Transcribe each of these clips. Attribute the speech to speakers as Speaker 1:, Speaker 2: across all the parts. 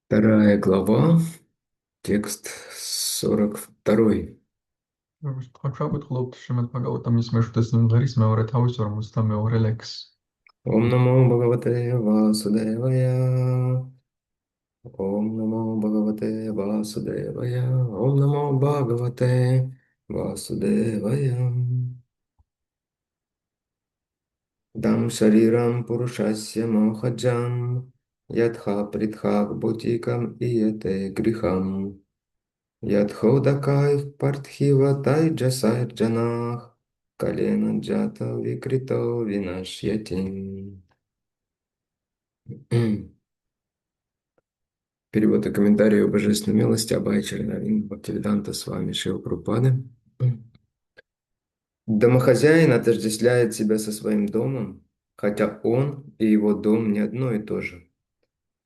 Speaker 1: Вторая глава, текст 42.
Speaker 2: Ჩვევკითხულობთ შემოდგომით ამის მეშვიდე სიმღერის მეორე თავის 52 ლექსს.
Speaker 1: Ом намо Бхагавате Васудевая. Ом намо Бхагавате Васудевая. Ом намо Бхагавате Васудевая. Дам шарирам пурушасья мохаджам. Ядха притхак бутикам иете грихам. Ядходакай партхива тайджасай джанах. Колено джата викрито винашьятим. Перевод и комментарий о божественной милости Абхай Чаринарин Бхактивиданта с вами Шрила Прабхупады. Домохозяин отождествляет себя со своим домом, хотя он и его дом не одно и то же.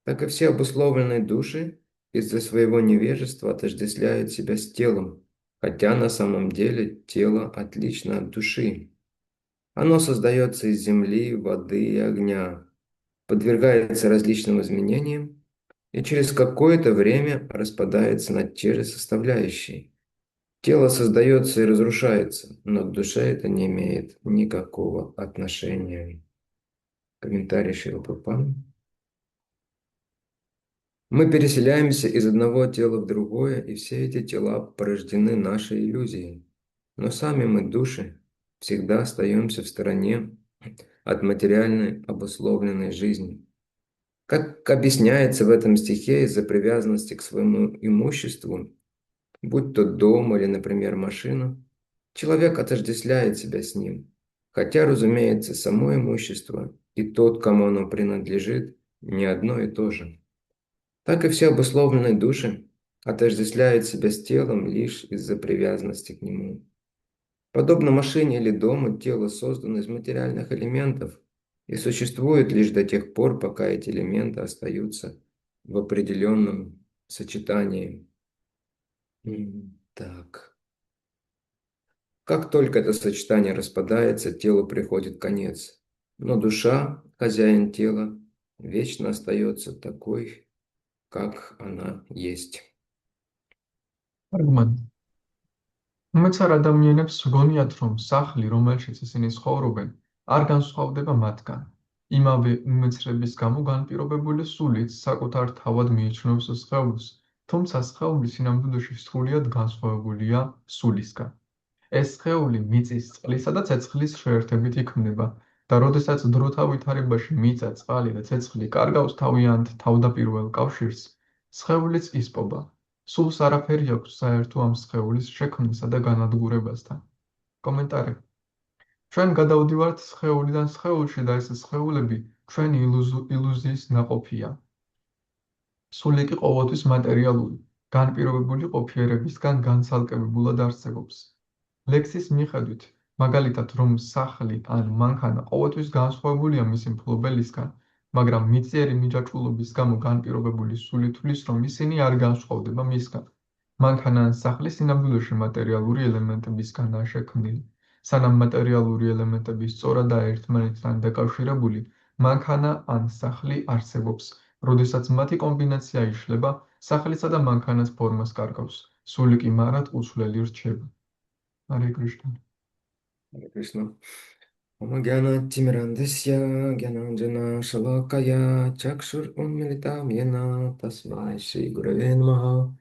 Speaker 1: Так и все обусловленные души из-за своего невежества отождествляют себя с телом, хотя на самом деле тело отлично от души. Оно создается из земли, воды и огня, подвергается различным изменениям и через какое-то время распадается на те же составляющие. Тело создается и разрушается, но к душе это не имеет никакого отношения. Комментарий Шрилы Прабхупады. Мы переселяемся из одного тела в другое, и все эти тела порождены нашей иллюзией. Но сами мы, души, всегда остаемся в стороне от материальной обусловленной жизни. Как объясняется в этом стихе, из-за привязанности к своему имуществу, будь то дом или, например, машина, человек отождествляет себя с ним. Хотя, разумеется, само имущество и тот, кому оно принадлежит, не одно и то же. Так и все обусловленные души отождествляют себя с телом лишь из-за привязанности к нему. Подобно машине или дому, тело создано из материальных элементов и существует лишь до тех пор, пока эти элементы остаются в определенном сочетании. Так. Как только это сочетание распадается, телу приходит конец. Но душа, хозяин тела, вечно остается такой, как она есть.
Speaker 2: თარგმანი. უმეცარ ადამიანებს გონიათ, რომ სახლი, რომელშიც ისინი ცხოვრობენ, არ განსხვავდება მათგან. იმავე უმეცრების გამო განპირობებული სულიც საკუთარ თავად მიიჩნევს სხეულს, თუმცა სხეული სინამდვილეში სრულიად განსხვავებულია სულისგან. ეს სხეული მიწის, წყლისა და ცეცხლის შეერთებით იქმნება და როდესაც დროთა ვითარებაში მიწა, წყალი და ცეცხლი კარგავს თავიანთ თავდაპირველ კავშირს, სხეულიც ისპობა. სულს არაფერი აქვს საერთო ამ სხეულის შექმნისა და განადგურებასთან. კომენტარი. ჩვენ გადავდივართ სხეულიდან სხეულში და ეს სხეულები ჩვენი ილუზიის ნაყოფია. სული კი ყოველთვის მატერიალური, განპირობებული ყოფიერებისგან განცალკევებულად არსებობს. ლექსის მიხედვით, მაგალითად, რომ სახლი ან მანქანა ყოველთვის განსხვავებულია მისი მფლობელისგან, მაგრამ მიწიერი მიჯაჭვულობის გამო განპირობებული სული თვლის, რომ ისინი არ განსხვავდება მისგან. მანქანა ან სახლი სინამდვილეში მატერიალური ელემენტებისგანაა შექმნილი. სანამ მატერიალური ელემენტები სწორადაა ერთმანეთთან დაკავშირებული, მანქანა ან სახლი არსებობს. როდესაც მათი კომბინაცია იშლება, სახლისა და მანქანას ფორმას კარგავს. სული კი მარად უცვლელი რჩება. Hare Krishna.
Speaker 1: Харе Кришна. Ом Гьянатимирандасья Гьянанджана Шалакая Чакшур Унмилитам Йена Тасмай Шри Гураве Намаха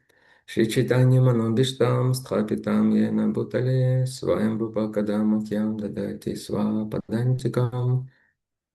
Speaker 1: Шри Чайтанья Манобиштам Стхапитам Йена Бутале Сваям Рупа Кадамакьям Дадати Сва Падантикам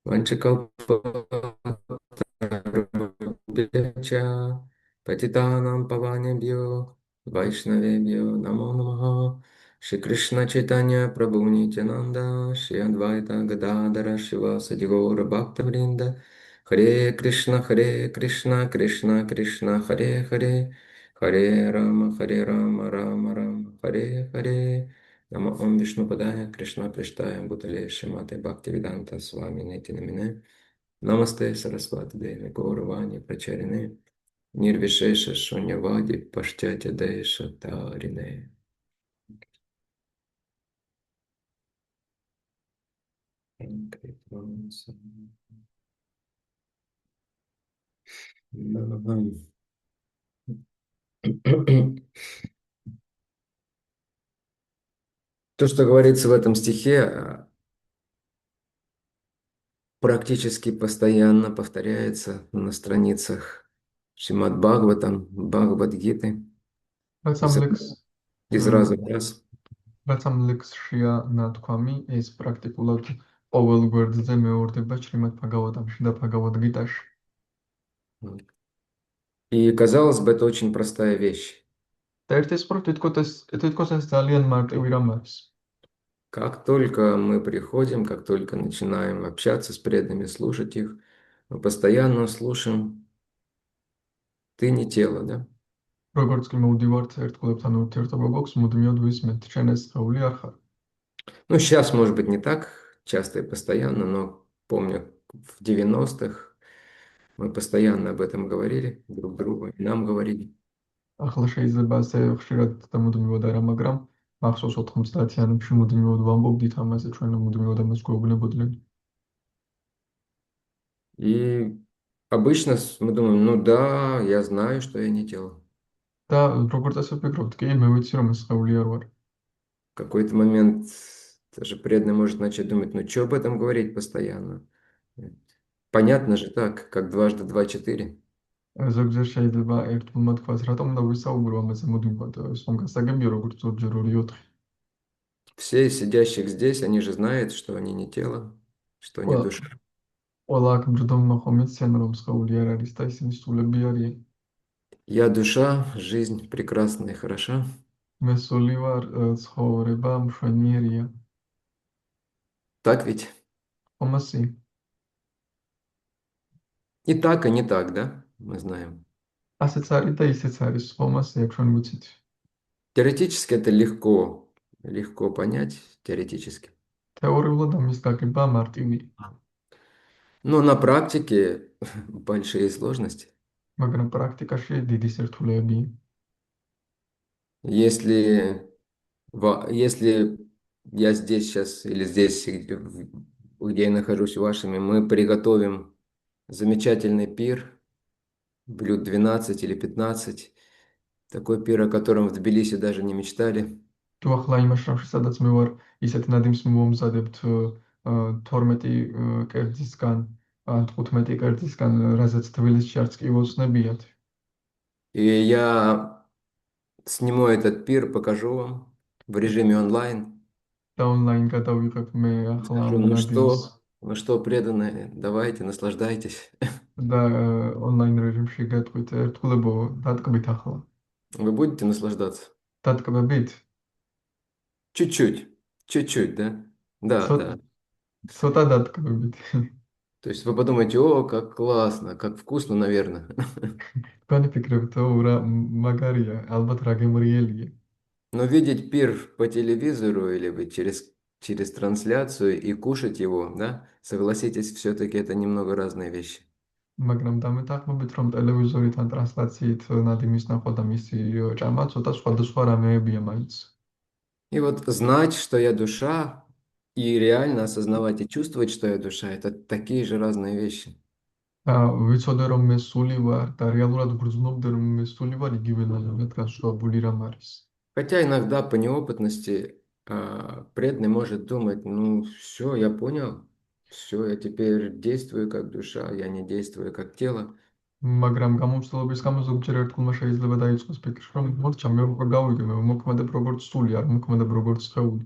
Speaker 1: Ванчикалпатарубхя Патитанам Паванебхьо Вайшнавебхьо Намо Намаха Шри Кришна Чайтанья Прабху Нитянанда Шри Адвайта Гададара Шивасади Гора Бхактавринда Харе Кришна Кришна Кришна Харе Харе Харе Рама Рама Рама Харе Харе Нама Ом Вишну Падая Кришна Прештая Бутале Шимате Бхактивиданта Свами Нити Намине Намасте Сарасвати Деве Гауравани Прачарине Нирвишеша Шуньявади Паштятя Деша Тарине. Намахам. То, что говорится в этом стихе, практически постоянно повторяется на страницах Шримад Бхагаватам, Бхагавадгиты
Speaker 2: რაც ამ
Speaker 1: из,
Speaker 2: ლექს
Speaker 1: из раза в раз.
Speaker 2: რაც ამ ლექსშია ნათქვამი, ეს პრაქტიკულად ყოველ გვერდზე მეორდება შრიმად ბჰაგავატამში და ბჰაგავად-გიტაში.
Speaker 1: И, казалось бы, это очень простая вещь.
Speaker 2: და ერთის მხრივ თითქოს ეს ძალიან მარტივი რამ არის.
Speaker 1: Как только мы приходим, как только начинаем общаться с преданными, слушать их, мы постоянно слушаем «ты не тело», да?
Speaker 2: როგორც კი მოვდივართ ერთგულებთან ურთიერთობა გვაქვს, მუდმივად ვისმენთ, შენ ეს სხეული არ ხარ.
Speaker 1: Ну, сейчас, может быть, не так часто и постоянно, но помню, в 90-х мы постоянно об этом говорили друг другу, и нам говорили.
Speaker 2: ახლა შეიძლება ასე ხშირად და მუდმივად არა, მაგრამ მახსოვს 90-იანებში მუდმივად ვამბობდით ამაზე, ჩვენ მუდმივად ამას გვეუბნებოდნენ.
Speaker 1: И обычно мы думаем, ну да, я знаю, что я не тело.
Speaker 2: და როგორც ასე ვფიქრობთ, კი, მე ვიცი, რომ ეს სხეული არ ვარ.
Speaker 1: В какой-то момент даже преданный может начать думать, ну что об этом говорить постоянно? Понятно же так, как дважды два – четыре.
Speaker 2: ზოგჯერ შეიძლება ერთმა თქვას, რატომ უნდა ვისაუბრო ამაზე მუდმივად, ეს ხომ გასაგებია, როგორც ზოგჯერ 2-4.
Speaker 1: Все из сидящих здесь, они же знают, что они не тело, что они
Speaker 2: ყველა
Speaker 1: душа.
Speaker 2: ყველა აქ მჯდომმა ხომ იციან, რომ სხეული არ არის და ისინი სულები არიან.
Speaker 1: Я душа, жизнь прекрасна и хороша.
Speaker 2: მე სული ვარ, ცხოვრება მშვენიერია.
Speaker 1: Так ведь?
Speaker 2: ხომ ასე?
Speaker 1: И так, и не так, да? Мы знаем.
Speaker 2: ასეც არის და ისეც არის, ხომ ასე, ჩვენ ვიცით.
Speaker 1: Теоретически это легко понять, теоретически.
Speaker 2: თეორიულად ამის გაგება მარტივია,
Speaker 1: Но на практике большие сложности.
Speaker 2: მაგრამ პრაქტიკაში დიდი სირთულეებია.
Speaker 1: Если я здесь сейчас или здесь, где я нахожусь вашими, мы приготовим замечательный пир, блюд 12 или 15, такой пир, о котором в Тбилиси даже не мечтали.
Speaker 2: თუ ახლა იმ შრომში, სადაც მე ვარ, ისეთ ნადიმს მოვამზადებთ 12 კერძისგან, ან 15 კერძისგან, რაზეც თბილისში არც კი ვოცნებიათ.
Speaker 1: И я сниму этот пир, покажу вам в режиме онлайн.
Speaker 2: და ონლაინ გადავიღებ მე ახლა
Speaker 1: Скажу,
Speaker 2: ამ ნადიმს
Speaker 1: ну что, преданные, давайте, наслаждайтесь.
Speaker 2: და ონლაინ რეჟიმში გეტყვით, ერთგულებო, დატკბით ახლა.
Speaker 1: Вы будете наслаждаться?
Speaker 2: დატკბებით?
Speaker 1: Чуть-чуть, чуть-чуть, да? Да, да.
Speaker 2: ცოტა დატკბებით.
Speaker 1: То есть вы подумаете, о, как классно, как вкусно, наверное.
Speaker 2: თქვენი ფიქრებით, რა მაგარია, ალბათ რა გემრიელია.
Speaker 1: Но видеть пир по телевизору или вы через трансляцию и кушать его, да, согласитесь, все-таки это немного разные вещи.
Speaker 2: მაგრამ დამეთანხმებით, რომ ტელევიზორიდან ტრანსლაციით ნადიმის ნახვა და მისი ჭამა ცოტა სხვადასხვა რამეებია მაინც.
Speaker 1: И вот знать, что я душа, и реально осознавать и чувствовать, что я душа, это такие же разные вещи.
Speaker 2: და ვიცოდე რომ მე სული ვარ და რეალურად გრძნობდე რომ მე სული ვარ, იგივე ნაკლად განსხვავებული რამ არის.
Speaker 1: Хотя иногда по неопытности преданный может думать, ну все, я понял, все, я теперь действую как душа, я не действую как тело.
Speaker 2: მაგრამ გამომცდელობის გამო ზოგჯერ ერთგულმა შეიძლება დაიწყოს ფიქრი, რომ მორჩა მე უკვე გავიგე, მე მოქმედებ როგორც სული, არ მოქმედებ როგორც სხეული.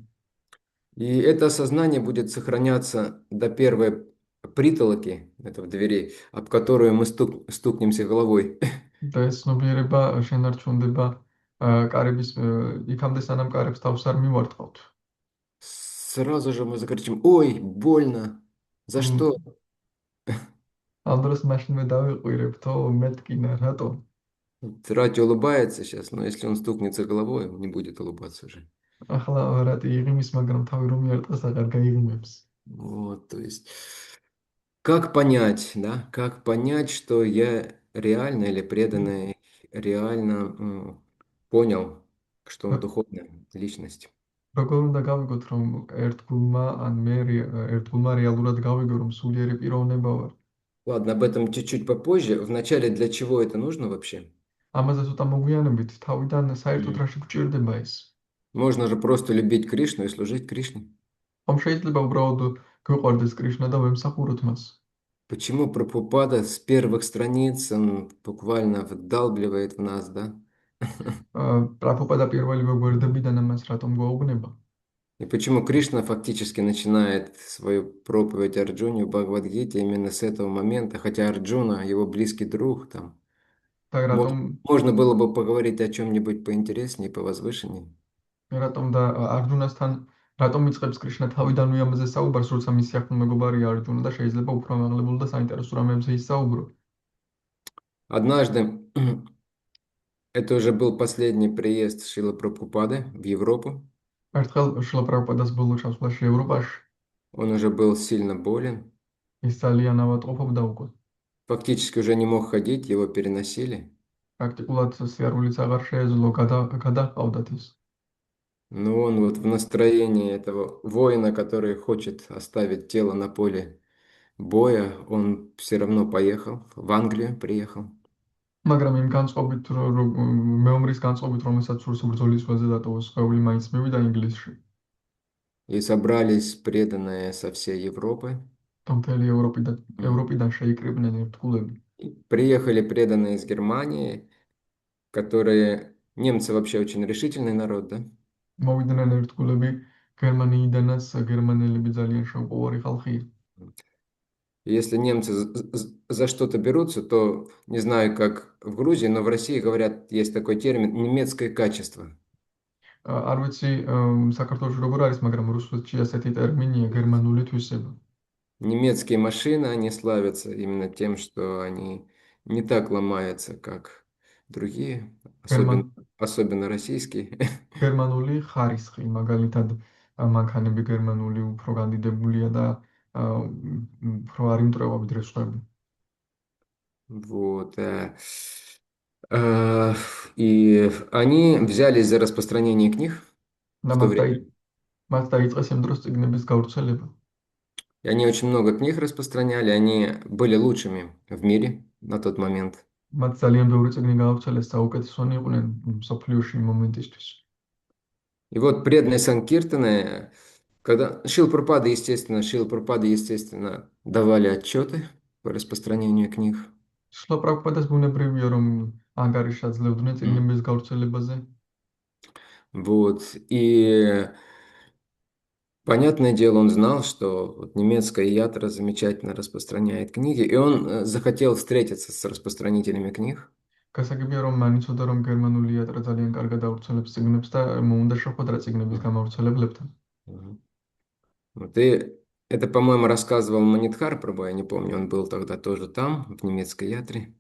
Speaker 1: И это осознание будет сохраняться до первой притолоки, это в двери, об которую мы стукнемся головой.
Speaker 2: და ეს ცნობიერება შენარჩუნდება კარების იქამდე სანამ კარებს თავს არ მივარტყავთ.
Speaker 1: Сразу же мы закричим, ой, больно, за что?
Speaker 2: ამ დროს მაშინვე დავიყვირებთო, მეტკინა, რატომ?
Speaker 1: Рати улыбается сейчас, но если он стукнется головой, он не будет улыбаться уже.
Speaker 2: ახლა რატი იღიმის, მაგრამ თავი რომ მიარტყას, აღარ გაიღიმებს.
Speaker 1: Вот, то есть, как понять, да, как понять, что я реально или преданный реально понял, что он духовная личность.
Speaker 2: როგორ უნდა გავიგოთ, რომ ერთგულმა ან მე ერთგულმა რეალურად გავიგო, რომ სულიერი პიროვნება ვარ.
Speaker 1: Ладно, об этом чуть-чуть попозже. Вначале для чего это нужно вообще?
Speaker 2: ამაზე ცოტა მოგვიანებით თავიდან საერთოდ
Speaker 1: М.
Speaker 2: რაში გვჭირდება ეს?
Speaker 1: Можно же просто любить Кришну и служить Кришне.
Speaker 2: ხომ შეიძლება უბრალოდ გვიყვარდეს კრიშნა და ვემსახუროთ მას?
Speaker 1: Почему Прабхупада с первых страниц он буквально вдалбливает в нас, да?
Speaker 2: პრაბჰუპადა პირველივე გვერდებიდან ამას რატომ გვაუბნება?
Speaker 1: И почему Кришна фактически начинает свою проповедь Арджуне в Бхагавадгите именно с этого момента, хотя Арджуна его близкий друг, там
Speaker 2: და
Speaker 1: мож-
Speaker 2: რატომ
Speaker 1: можно было бы поговорить о чем-нибудь поинтереснее, повозвышеннее.
Speaker 2: რატომ და არჯუნასთან რატომ იწყებს კრიშნა თავიდანვე ამაზე საუბარს, როცა მისი ახლო მეგობარია არჯუნა და შეიძლება უფრო ამაღლებული და საინტერესო რამებზე ისაუბრო?
Speaker 1: Однажды, это уже был последний приезд Шрилы Прабхупады в Европу,
Speaker 2: ერთხელ შილა პრაბჰუპადას ბოლო ჩასვლაში ევროპაში
Speaker 1: он уже был сильно болен,
Speaker 2: ის ძალიან ავადმყოფობდა უკვე.
Speaker 1: фактически уже не мог ходить, его переносили.
Speaker 2: პრაქტიკულად სიარულიც აღარ შეეძლო, გადაჰყავდათ ის.
Speaker 1: Но он вот в настроении этого воина, который хочет оставить тело на поле боя, он все равно поехал, в Англию приехал.
Speaker 2: მაგრამ იმ განწყობით მეომრის განწყობით, რომელსაც სურს ბრძოლის ველზე დატოვოს სხეული, მაინც მივიდა ინგლისში.
Speaker 1: И собрались преданные со всей Европы.
Speaker 2: და მთელი
Speaker 1: М.
Speaker 2: ევროპიდან შეიკრიბნენ ერთგულები.
Speaker 1: И приехали преданные из Германии, которые... Немцы вообще очень решительный народ, да?
Speaker 2: მოვიდნენ ერთგულები გერმანიიდანაც, გერმანელები ძალიან შემპოვარი ხალხია.
Speaker 1: И если немцы за что-то берутся, то не знаю, как в Грузии, но в России говорят, есть такой термин немецкое качество.
Speaker 2: არ ვიცი საქართველოში როგორ არის, მაგრამ რუსეთში ასეთი ტერმინია გერმანული თვისება.
Speaker 1: Немецкие машины, они славятся именно тем, что они не так ломаются, как другие,
Speaker 2: გერმან
Speaker 1: особенно российские.
Speaker 2: გერმანული ხარისხი, მაგალითად, მანქანები გერმანული უფრო განდიდებულია და უფრო არ იმტრევა ვიდრე სხვები.
Speaker 1: Вот. э, И они взялись за распространение книг
Speaker 2: და
Speaker 1: в то время.
Speaker 2: მათ დაიწყეს იმ დროს წიგნების გავრცელება.
Speaker 1: И они очень много книг распространяли, они были лучшими в мире на тот момент.
Speaker 2: მათ ძალიან ბევრი წიგნი გაავრცელეს, საუკეთესონი იყვნენ მსოფლიოში იმ მომენტისთვის.
Speaker 1: И вот преданные Санкиртаны, когда Шрила Прабхупада, естественно, давали отчеты по распространению книг.
Speaker 2: შილა პრაბჰუპადას ბუნებრივია, რომ ანგარიშაძლევდნენ
Speaker 1: М.
Speaker 2: წიგნების გავრცელებაზე.
Speaker 1: Вот. И понятное дело, он знал, что вот немецкая ятра замечательно распространяет книги, и он захотел встретиться с распространителями книг.
Speaker 2: გასაგებია, რომ მან იცოდა, რომ გერმანული იატრა ძალიან კარგად ავრცელებს წიგნებს და მოუნდა შეხვედრა წიგნების გამავრცელებლებთან.
Speaker 1: Мгм. Вот. И это, по-моему, рассказывал Манидхар Прабhu, я не помню, он был тогда тоже там, в немецкой ятре.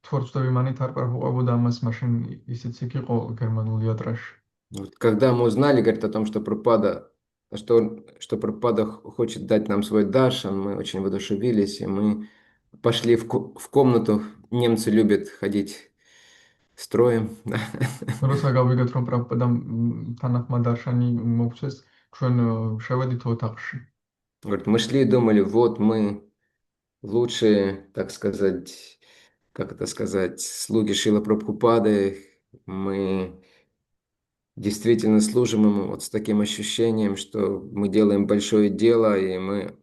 Speaker 2: თუ არ ვცდები, მანით არ პრაბჰუპადა ამას, მაშინ ისიც იქ იყო გერმანულ იატრაში.
Speaker 1: Вот. Когда мы узнали, говорит, о том, что что Прабхупада хочет дать нам свой даршан, мы очень воодушевились, и мы пошли в комнату. Немцы любят ходить строем. Да.
Speaker 2: როცა გავიგეთ, რომ პრაბჰუპადამ თანახმად დარშანი მოგცეს, ჩვენ შევედით ოთახში.
Speaker 1: Говорит, мы шли и думали, вот мы лучшие, так сказать, как это сказать, слуги Шрила Прабхупады, мы действительно служим ему вот с таким ощущением, что мы делаем большое дело, и мы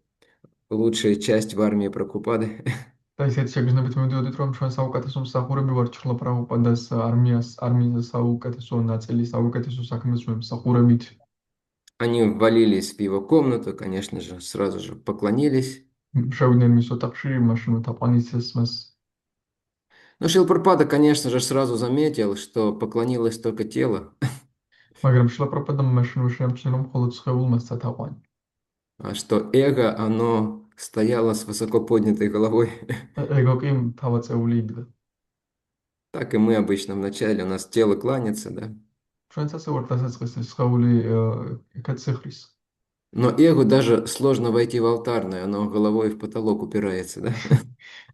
Speaker 1: лучшая часть в армии Прабхупады.
Speaker 2: და ისეთი შეგრძნებით მივიდოდით, რომ ჩვენ საუკეთესო მსახურები ვართ შილა პრაბჰუპადას არმიის საუკეთესო ნაწილი, საუკეთესო საქმეს მსახურებით.
Speaker 1: Они ввалились в его комнату, конечно же, сразу же поклонились.
Speaker 2: შევიდნენ მის ოთახში, მაშინ უთაყვანისეს მას.
Speaker 1: Но Шрила Прабхупада, конечно же, сразу заметил, что поклонилось только тело,
Speaker 2: მაგრამ შილა პრაბჰუპადამ მაშინ შეამჩნია, რომ მხოლოდ სხეულმას ათაყვანი.
Speaker 1: а что эго, оно стояло с высоко поднятой головой.
Speaker 2: ეგო კი თავაწეული იდგა.
Speaker 1: Так и мы обычно вначале, у нас тело кланится, да?
Speaker 2: ჩვენც ასე ვართ დასაწყისი სხეული ეკაც ციხრის.
Speaker 1: Но эго даже сложно войти в алтарное, оно головой в потолок упирается, да?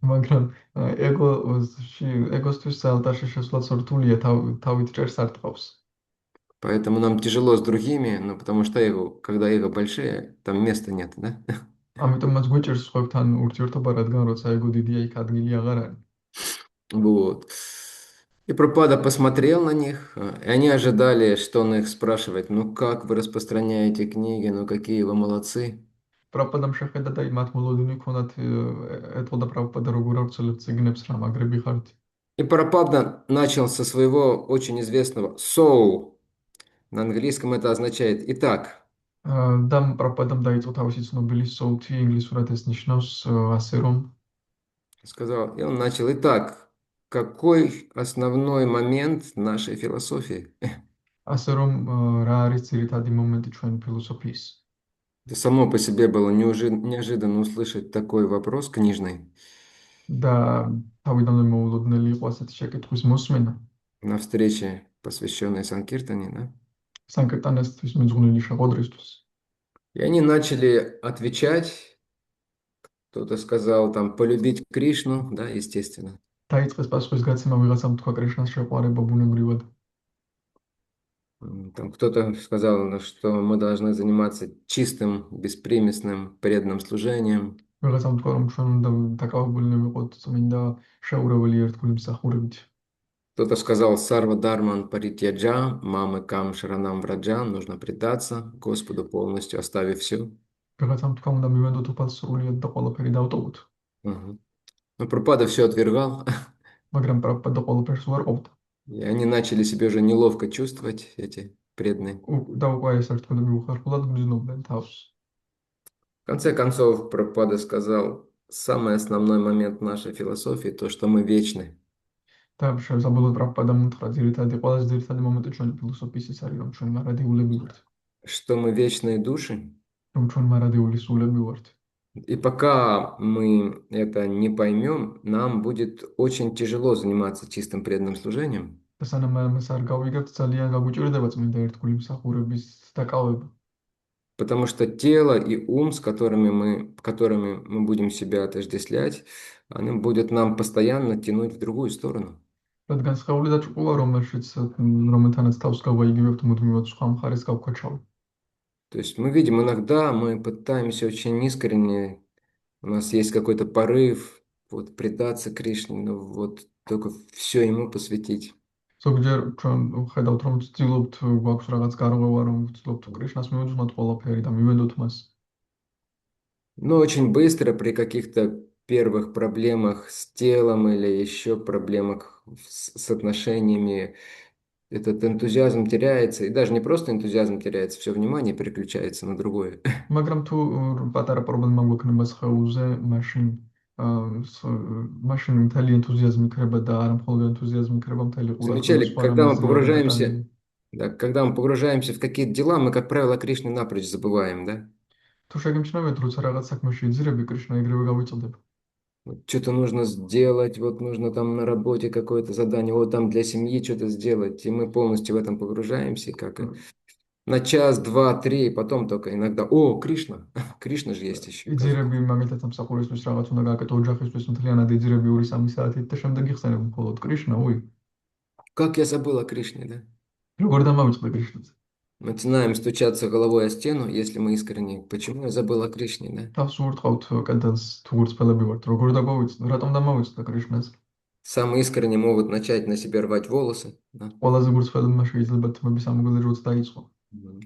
Speaker 2: მაგრამ ეგოსთვის ალტარში შესვლა სორთულია, თავით ჭერს არ ტყავს.
Speaker 1: Поэтому нам тяжело с другими, ну, потому что эго, когда эго большие, там места нет, да?
Speaker 2: ამიტომაც გვიჭერს სხვებთან ურთიერთობა, რადგან როცა ეგო დიდია, იქ ადგილი აღარ არის.
Speaker 1: Вот. И Прабхупада посмотрел на них, и они ожидали, что он их спрашивает, ну как вы распространяете книги, ну какие вы молодцы.
Speaker 2: პრაბჰუპადამ შეხედა და მათ მოლოდინი ჰქონდათ ეტყოდა პრაბჰუპადა როგორ ავრცელებთ წიგნებს რა მაგრები ხართ.
Speaker 1: И Прабхупада начал со своего очень известного «so». На английском это означает «итак».
Speaker 2: და პრაბჰუპადამ დაიწყო თავისი ცნობილი სოუთი, ინგლისურად ეს ნიშნავს ასე რომ
Speaker 1: Сказал, и он начал, итак, какой основной момент нашей философии?
Speaker 2: ასე რომ რა არის ძირითადი მომენტი ჩვენი ფილოსოფიის.
Speaker 1: Это само по себе было неожиданно услышать такой вопрос книжный
Speaker 2: და თავიდანვე მოულოდნელი იყო ასეთი შეკითხვის მოსმენა.
Speaker 1: на встрече, посвященной Санкиртане, да?
Speaker 2: სანკირტანესთვის მიძღვნილი შეყოდრისთვის.
Speaker 1: И они начали отвечать, кто-то сказал там полюбить Кришну, да, естественно.
Speaker 2: დაიწყეს პასუხისგაცემა, ვიღაცამ თქვა კრიშნას შეყვარება ბუნებრივად.
Speaker 1: Там кто-то сказал, ну, что мы должны заниматься чистым, беспримесным, преданным служением.
Speaker 2: ვიღაცამ თქვა რომ ჩვენ უნდა დაკავებულნი ვიყოთ წმინდა შეურეველი ერთგული მსახურებით.
Speaker 1: Кто-то сказал, сарва дарман паритьяджа, мамы кам шаранам враджа, нужно предаться Господу полностью, оставив все.
Speaker 2: ვიღაცამ თქვა უნდა მივენდოთ უფალს სრულიად და ყველაფერი დავტოვოთ.
Speaker 1: Мгм. Но Прабхупада все отвергал,
Speaker 2: მაგრამ პრაბჰუპადა ყველაფერს უარ ყოფდა.
Speaker 1: и они начали себя уже неловко чувствовать, эти преданные.
Speaker 2: და უკვე ეს ერთგვარი მიუხერხულად გრძნობდნენ თავს.
Speaker 1: В конце концов, Прабхупада сказал, самый основной момент нашей философии, то, что мы вечны.
Speaker 2: და შესაბოლოოდ პრაბჰუპადამ უთხრა ყველაზე ძირითადი მომენტი ჩვენი ფილოსოფიის ის არის რომ ჩვენ მარადიული ვართ.
Speaker 1: Что мы вечные души.
Speaker 2: რომ ჩვენ მარადიული სულები ვართ.
Speaker 1: И пока мы это не поймем, нам будет очень тяжело заниматься чистым преданным служением.
Speaker 2: და სანამ ამას არ გავიგებთ, ძალიან გაგვიჭირდება წმინდა ერთგული მსახურების დაკავება.
Speaker 1: Потому что тело и ум, которыми мы будем себя отождествлять, они будут нам постоянно тянуть в другую сторону.
Speaker 2: რადგან სხეული და ჭკუა, რომელთანაც თავს გავაიგივებთ, მუდმივად სხვა მხარეს გავქვეჩავ.
Speaker 1: То есть мы видим, иногда мы пытаемся очень искренне, у нас есть какой-то порыв, вот предаться Кришне, ну вот только все ему посвятить.
Speaker 2: ზოგჯერ ჩვენ ხედავთ, რომ ვცდილობთ, გვაქვს რაღაც გარღვევა, რომ ვცდილობთ კრიშნას მივუძღვნოთ ყველაფერი და მივენდოთ მას.
Speaker 1: Но очень быстро при каких-то первых проблемах с телом или еще проблемах с отношениями этот энтузиазм теряется, и даже не просто энтузиазм теряется, все внимание переключается на другое.
Speaker 2: მაგრამ თუ პატარა პრობლემა გვექნება სხეულზე, მაშინ მთელი ენთუზიაზმი იქნება და არა მხოლოდ ენთუზიაზმი იქნება, მთელი ყურადღება
Speaker 1: Замечали,
Speaker 2: სხვა რამეზეა გადატანილი.
Speaker 1: когда мы погружаемся в какие-то дела, мы, как правило, Кришну напрочь забываем, да?
Speaker 2: თუ შეგიმჩნევით, როცა რაღაც საქმეში იძირები, კრიშნა ეგრევე გავიწოდებ.
Speaker 1: Вот что-то нужно сделать, вот нужно там на работе какое-то задание, вот там для семьи что-то сделать, и мы полностью в этом погружаемся, как на час, два, три, и потом только иногда, о, Кришна, Кришна же есть еще.
Speaker 2: იძირები მაგალითად სამსახურისთვის რაღაც უნდა გააკეთო, ოჯახისთვის მთლიანად იძირები 2-3 საათით და შემდეგ იხსენებ მხოლოდ კრიშნა, უი.
Speaker 1: Как я забыл о Кришне, да?
Speaker 2: როგორ დამავიწყდა კრიშნაზე?
Speaker 1: Начинаем стучаться головой о стену, если мы искренне. Почему я забыл о Кришне, да?
Speaker 2: თავს უურტყავთ კედელს, თუ გურწფელები ვართ, როგორ დაგვავიწყდა, რატომ დამავიწყდა კრიშნაზე?
Speaker 1: Самые искренне могут начать на себе рвать волосы, да?
Speaker 2: ყველაზე გურწფელებმა შეიძლება თმების ამგვარად დაიწყო.
Speaker 1: Мгм.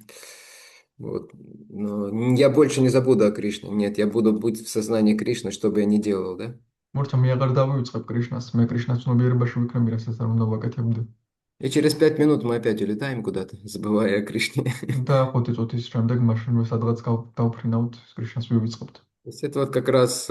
Speaker 1: Вот. Но я больше не забуду о Кришне. Нет, я буду быть в сознании Кришны, что бы я ни делал, да?
Speaker 2: მორჩა მე აღარ დავივიწყებ კრიშნას, მე კრიშნას ცნობიერებაში ვიქნები, რასაც არ უნდა ვაკეთებდი.
Speaker 1: И через 5 минут мы опять улетаем куда-то, забывая о Кришне.
Speaker 2: და 5 წუთის შემდეგ მაშინვე სადღაც დავფრინავთ, კრიშნას ვივიწყებთ.
Speaker 1: То есть это вот как раз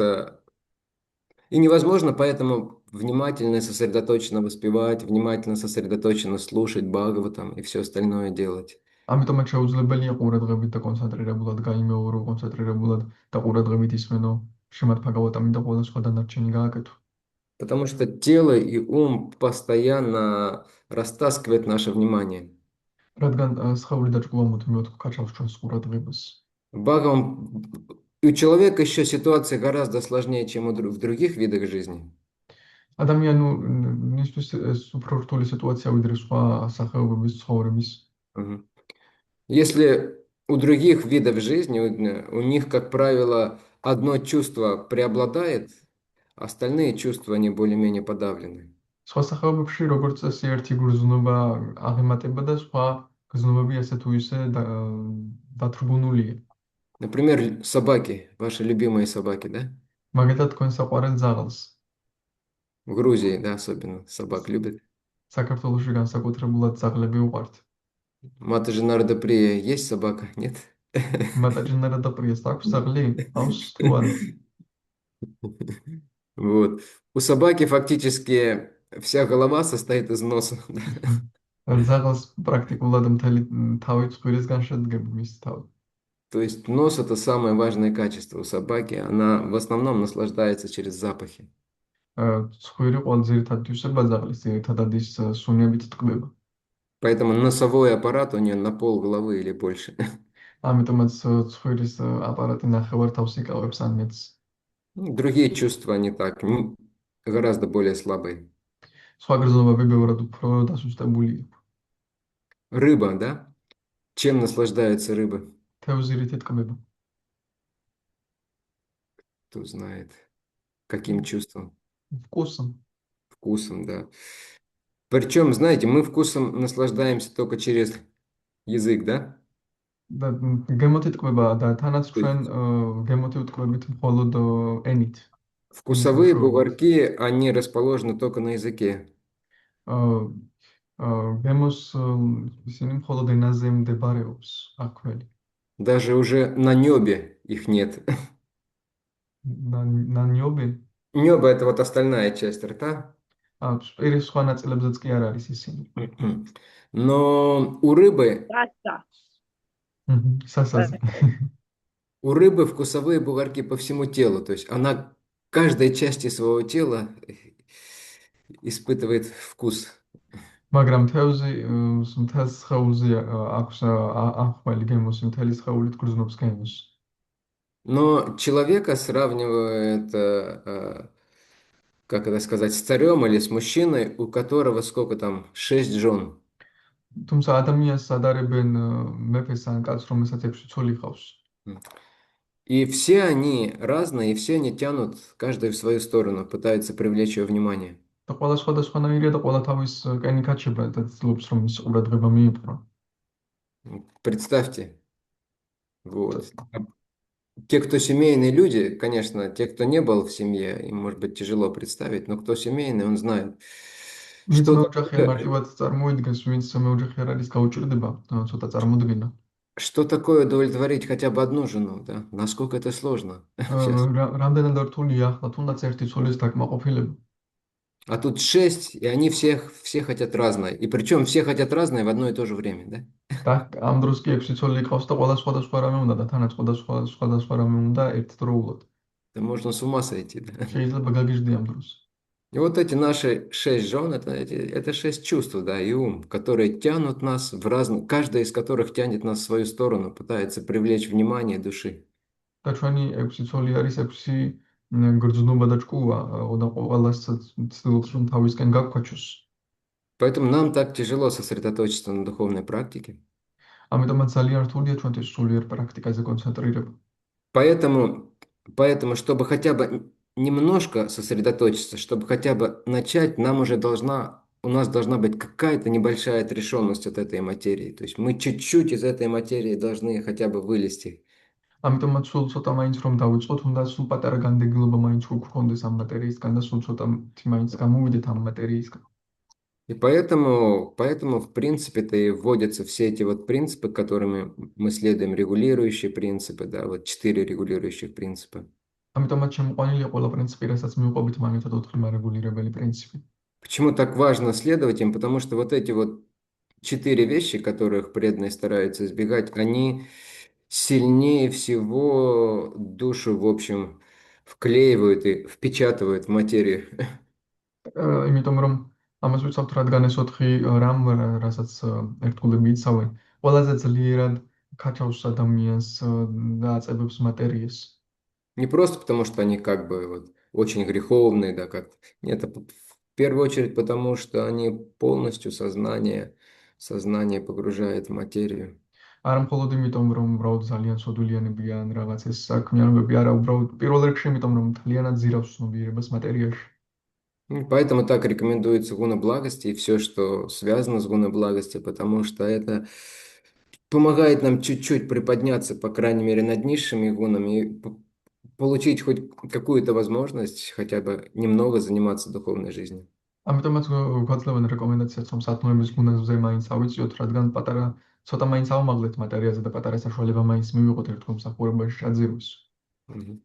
Speaker 1: и невозможно поэтому внимательно и сосредоточенно воспевать, внимательно сосредоточенно слушать Бхагаватам и все остальное делать.
Speaker 2: ამიტომაც შეუძლებელია ყურადღებით და კონცენტრირებულად გაიმეორო, კონცენტრირებულად და ყურადღებით ისმენო შემართ ბჰაგავატამი და ყველა სხვა დანარჩენი გააკეთო.
Speaker 1: Потому что тело и ум постоянно растаскивают наше внимание.
Speaker 2: რადგან სხეული და ჭკუა მუდმივად გკაჩავს ჩვენს ყურადღებას.
Speaker 1: Бхагаван, у человека еще ситуация гораздо сложнее, чем в других видах жизни.
Speaker 2: ადამიანისთვის ეს უფრო რთული სიტუაცია ვიდრე სხვა სახეობების ცხოვრების.
Speaker 1: Мгм. Если у других видов жизни, у них, как правило, одно чувство преобладает, остальные чувства, они более-менее подавлены.
Speaker 2: სხვა სახეობებში, როგორც წესი, ერთი გრძნობა აღემატება და სხვა გრძნობები ასე თუ ისე დათრგუნულია.
Speaker 1: Например, собаки, ваши любимые собаки, да?
Speaker 2: მაგალითად, თქვენ საყვარელ ძაღლს
Speaker 1: В Грузии, да, особенно собак любят.
Speaker 2: საქართველოში განსაკუთრებულად ძაღლები უყვართ.
Speaker 1: Мата же Нардаприя есть собака, нет?
Speaker 2: მატაჯნარა და პრიეს აქვს ძაღლი? აქვს თუ არა?
Speaker 1: Вот. У собаки фактически вся голова состоит из носа.
Speaker 2: ძაღლს პრაქტიკულად მთელი თავი ცხვირისგან შედგება მისი თავი.
Speaker 1: То есть нос– это самое важное качество у собаки. Она в основном наслаждается через запахи.
Speaker 2: ცხვირი ყოველ ძირითადად უსება ძაღლის, ძირითადად ის სუნებით ტკბება.
Speaker 1: Поэтому носовой аппарат у нее на пол головы или больше.
Speaker 2: ამიტომაც ცხვირის აპარატი ნახევარ თავს იკავებს ან მეტს.
Speaker 1: Другие чувства не так, гораздо более слабые.
Speaker 2: სხვა გრძნობები ბევრად უფრო დასუსტებულია.
Speaker 1: Рыба, да? Чем наслаждается рыба?
Speaker 2: თევზირით იტკბება.
Speaker 1: Кто знает. Каким чувством?
Speaker 2: ვკუსს
Speaker 1: Вкусом, да. Причем, знаете, мы вкусом наслаждаемся только через язык, да?
Speaker 2: და გემოთი ტკბება და თანაც
Speaker 1: То
Speaker 2: ჩვენ
Speaker 1: есть
Speaker 2: გემოთი ვტკბებით მხოლოდ ენით. ენის
Speaker 1: вкусовые
Speaker 2: მეშვეობით.
Speaker 1: бугорки, они расположены только на языке.
Speaker 2: აა, გემოს ისინი მხოლოდ ენაზე მდებარეობს აქველი.
Speaker 1: Даже уже на небе их нет.
Speaker 2: ნანიობი?
Speaker 1: Небо– это вот остальная часть рта.
Speaker 2: სპირის სხვა ნაწილებზეც კი არ არის ისინი.
Speaker 1: Но у рыбы,
Speaker 2: სასაზე.
Speaker 1: у рыбы вкусовые бугорки по всему телу. То есть она каждой части своего тела испытывает вкус.
Speaker 2: მაგრამ თევზი მთელს სხეულზე აქვს ახმელი გემოს, მთელი სხეულით გრძნობს გემოს.
Speaker 1: Но человека сравнивают, как это сказать, с царем или с мужчиной, у которого сколько там, 6 жен.
Speaker 2: თუმცა ადამიანს ადარებენ მეფეს ან კაცს, რომელსაც 6 ცოლი ჰყავს.
Speaker 1: И все они разные, и все они тянут, каждый в свою сторону, пытаются привлечь ее внимание.
Speaker 2: და ყველა სხვადასხვანაირია და ყველა თავის კენი კაჩება და ცდილობს რომ ის ყურადღება მიიპყრო.
Speaker 1: Представьте, вот. Те, кто семейные люди, конечно, те, кто не был в семье, им может быть тяжело представить, но кто семейный, он знает,
Speaker 2: ვინც
Speaker 1: что
Speaker 2: მეოჯახია
Speaker 1: такое,
Speaker 2: მარტივად წარმოიდგენს, ვინც მეოჯახი არ არის გაუჭირდება, ცოტა წარმოდგენა.
Speaker 1: что такое удовлетворить хотя бы одну жену, да? Насколько это сложно сейчас.
Speaker 2: რამდენად რთულია ახლა თუნდაც ერთი ცოლის დაკმაყოფილება.
Speaker 1: А тут 6, и они все хотят разное. И причем все хотят разное в одно и то же время, да?
Speaker 2: და ამ დროს კი 6 ცოლი ყავს და ყველა სხვადასხვა რამე უნდა და თანაც სხვადასხვა რამე უნდა ერთდროულად.
Speaker 1: Это можно с ума сойти, да?
Speaker 2: შეიძლება გაგიჟდი ამ დროს.
Speaker 1: И вот эти наши 6 жен, это 6 чувств, да, и ум, которые тянут нас в разные, каждая из которых тянет нас в свою сторону, пытается привлечь внимание души.
Speaker 2: და ჩვენი 6 ცოლი არის 6 გრძნობა და ჭკუა და ყველას ცდილობს რომ თავისკენ გაგქვაჩოს.
Speaker 1: Поэтому нам так тяжело сосредоточиться на духовной практике.
Speaker 2: ამიტომაც ძალიან რთულია ჩვენთვის სულიერ практикაზე კონცენტრირება.
Speaker 1: Поэтому, чтобы хотя бы немножко сосредоточиться, чтобы хотя бы начать, у нас должна быть какая-то небольшая отрешенность от этой материи. То есть мы чуть-чуть из этой материи должны хотя бы вылезти.
Speaker 2: ამიტომაც სულ ცოტა მაინც რომ დავიწყოთ, უნდა სულ პატარა განდეგილობა მაინც გვქონდეს ამ მატერიისგან და სულ ცოტა მაინც გამოვიდეთ ამ მატერიისგან.
Speaker 1: И поэтому, в принципе-то и вводятся все эти вот принципы, которыми мы следуем, регулирующие принципы, да, вот 4 регулирующих принципа.
Speaker 2: ამიტომაც შემოყვანილია ყველა პრინციპი, რასაც მივყვებით მაგათად 4 მარეგულირებელი პრინციპი.
Speaker 1: Почему так важно следовать им? Потому что вот эти вот 4 вещи, которых преданные стараются избегать, они сильнее всего душу, в общем, вклеивают и впечатывают в материю.
Speaker 2: იმიტომ რომ ამას ვიცავთ, რადგან ეს 4 რამ, რასაც ერთგულები იცავენ, ყველაზეძლიერად ქაჩავს ადამიანს და აწებებს მატერიას.
Speaker 1: Не просто потому, что они как бы вот очень греховные, да, как нет, в первую очередь потому, что они полностью сознание погружает в материю.
Speaker 2: არა მხოლოდ იმიტომ, რომ უბრალოდ ძალიან სოდვილიანები ან რაღაც ეს საქმიანობები, არა, უბრალოდ პირველ რიგში იმიტომ, რომ ძალიანად ზირავს ცნობიერებას მატერიაში.
Speaker 1: Поэтому так рекомендуется гуна благости и все, что связано с гуна благости, потому что это помогает нам чуть-чуть приподняться, по крайней мере, над низшими гунами и получить хоть какую-то возможность хотя бы немного заниматься духовной жизнью.
Speaker 2: ამიტომაც გვაძლევენ რეკომენდაციას, რომ სათნოების გუნდზე მაინც ავიწიოთ, რადგან ცოტა მაინც ავმაღლეთ მატერიაზე და პატარა საშუალება მაინც მივიღოთ ერთ მომსახურებაში ჩაძირვის.
Speaker 1: Мгм.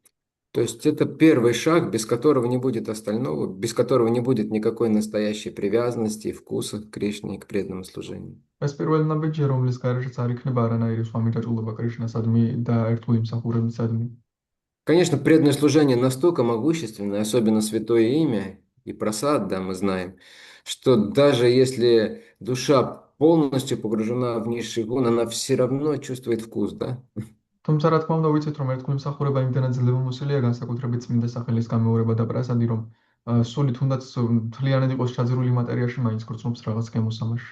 Speaker 1: То есть это первый шаг, без которого не будет остального, без которого не будет никакой настоящей привязанности и вкуса к Кришне и к преданному служению.
Speaker 2: ეს პირველი ნაბიჯია, რომლის გარეშეც არ იქნება არანაირი სხვა მიჯაჭვულობა კრიშნასადმი და ერთგული მსახურებისადმი.
Speaker 1: Конечно, преданное служение настолько могущественное, особенно святое имя и просад, да, мы знаем, что даже если душа полностью погружена в низший гун, она все равно чувствует вкус, да?
Speaker 2: თუმცა რა თქმა უნდა ვიცით, რომ ერთგული მსახურება იმდენად ძლევამოსილია განსაკუთრებით წმინდა სახელის გამეორება და პრასადი, რომ სული თუნდაც მთლიანად იყოს ჩაძირული მატერიაში, მაინც გრძნობს რაღაც გემოსამაში.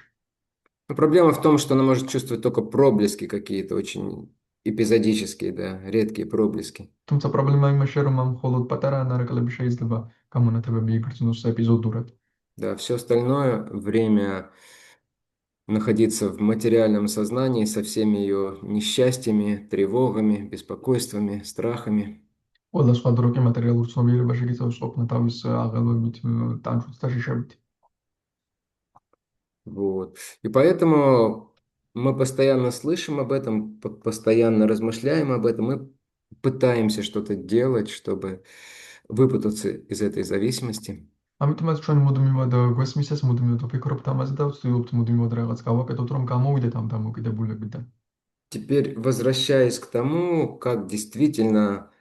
Speaker 1: Но проблема в том, что она может чувствовать только проблески какие-то, очень эпизодические, да, редкие проблески.
Speaker 2: თუმცა პრობლემა იმაშია, რომ ამ მხოლოდ პატარა ანარეკლები შეიძლება გამონათებები იგრძნოს ეპიზოდურად.
Speaker 1: Да, все остальное время находиться в материальном сознании со всеми ее несчастьями, тревогами, беспокойствами, страхами.
Speaker 2: ყველა სხვა დრო კი მატერიალურ ცნობიერებაში გიწევს ყოფნა თავის აღელვებით, ტანჯვით და შიშებით.
Speaker 1: Вот. И поэтому мы постоянно слышим об этом, постоянно размышляем об этом и пытаемся что-то делать, чтобы выпутаться из этой зависимости.
Speaker 2: ამიტომაც ჩვენ მუდმივად გვესმის ეს, მუდმივად ვფიქრობთ ამაზე და ვცდილობთ მუდმივად რაღაც გავაკეთოთ, რომ გამოვიდეთ ამ დამოკიდებულებიდან.
Speaker 1: Теперь, возвращаясь к тому, как действительно,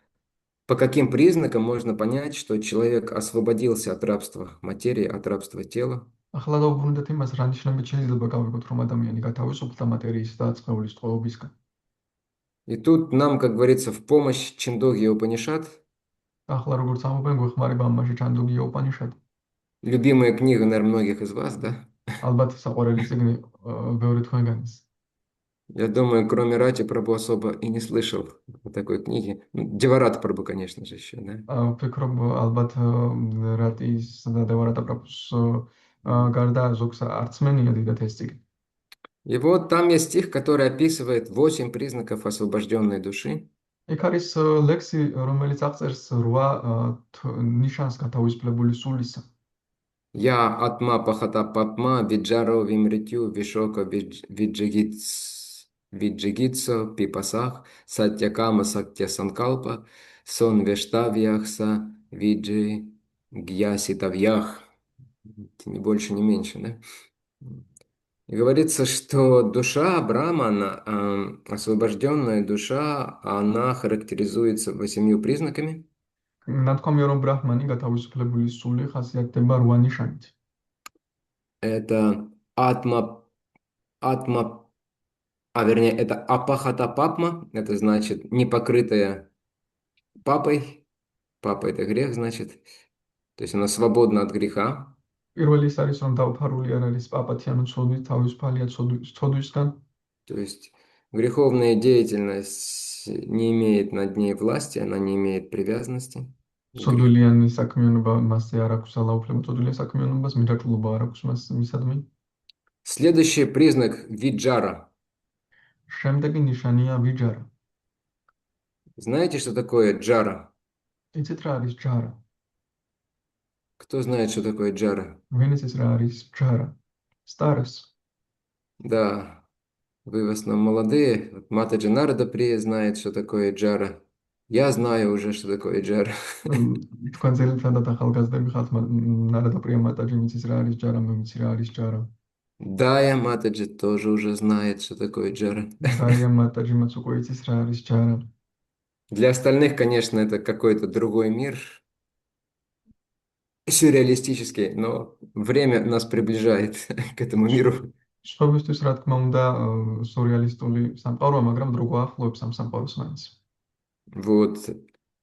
Speaker 1: по каким признакам можно понять, что человек освободился от рабства материи, от рабства тела.
Speaker 2: ახლა დავუბრუნდეთ იმას, რა ნიშნებით შეიძლება გავიგოთ, რომ ადამიანი გათავისუფლდა მატერიის და წყევლის ტყვეობისგან.
Speaker 1: И тут нам, как говорится, в помощь Чиндогья Упанишат,
Speaker 2: ახლა როგორც ამობენ, გვეხმარება ამაში ჩანდოგია უპანიშადი.
Speaker 1: любимая книга, наверное, многих из вас, да?
Speaker 2: ალბათ საყვარელი წიგნი ბევრი თქვენგანის.
Speaker 1: Я думаю, кроме Рати Прабhu особо и не слышал о такой книге. Ну, Деварат Прабhu, конечно же, еще, да?
Speaker 2: ვფიქრობ, ალბათ რატის და დევარატა პრაპუს გარდა ზოგს არც მენია დიდად ეს წიგნი.
Speaker 1: И вот там есть стих, который описывает 8 признаков освобожденной души.
Speaker 2: იქ არის ლექსი, რომელიც აღწერს 8 ნიშანს გათავისუფლებული სულისა.
Speaker 1: Я атма пахата папма виджаро вимритю вишока виджигитсо пипасах сатьякама сатья санкалпа сон вештавьяхса виджи гьяситавьях. Ни больше, ни меньше, да? И говорится, что душа Брахмана, освобожденная душа, она характеризуется 8 признаками.
Speaker 2: ნათქვამია, რომ ბრაჰმანი გათავისუფლებული სული ხასიათდება 8 ნიშანით.
Speaker 1: Это атма, вернее, это апахата папма, это значит непокрытая папой. Папа это грех, значит. То есть она свободна от греха.
Speaker 2: პირველი ის არის, რომ დავფარული არ არის პაპათიანო ცოდვით, თავისუფალია ცოდვისგან.
Speaker 1: То есть греховная деятельность не имеет над ней власти, она не имеет привязанности.
Speaker 2: ცოდვიანი საქმიანობა მასზე არ აქვს ძალაუფლება, ცოდვიან საქმიანობას მიჯაჭვულობა არ აქვს მისადმი.
Speaker 1: Следующий признак виджара.
Speaker 2: შემდეგი ნიშანია ვიჯარა.
Speaker 1: Знаете, что такое джара?
Speaker 2: იცით რა არის ჯარა?
Speaker 1: Кто знает, что такое джара?
Speaker 2: ვინ იცის რა არის ჯარა? Старость.
Speaker 1: Да, вы в основном молодые. Вот Матаджи Нарада Прия знает, что такое джара. Я знаю уже, что такое джара.
Speaker 2: თქვენ ძირითადად ახალგაზრდები ხართ, ნარადა პრიამატაჯი მიცის რა არის ჯარა, მე ვიცი რა არის ჯარა.
Speaker 1: Да, я Матаджи тоже уже знает, что такое джара.
Speaker 2: დაიამატაჯი მას უკვე იცის რა არის ჯარა.
Speaker 1: Для остальных, конечно, это какой-то другой мир, сюрреалистический, но время нас приближает к этому миру.
Speaker 2: სხვებისთვის რა თქმა უნდა სურреалистული სამყაროა, მაგრამ დროგო ახლოებს ამ სამყაროს მაინც.
Speaker 1: Вот.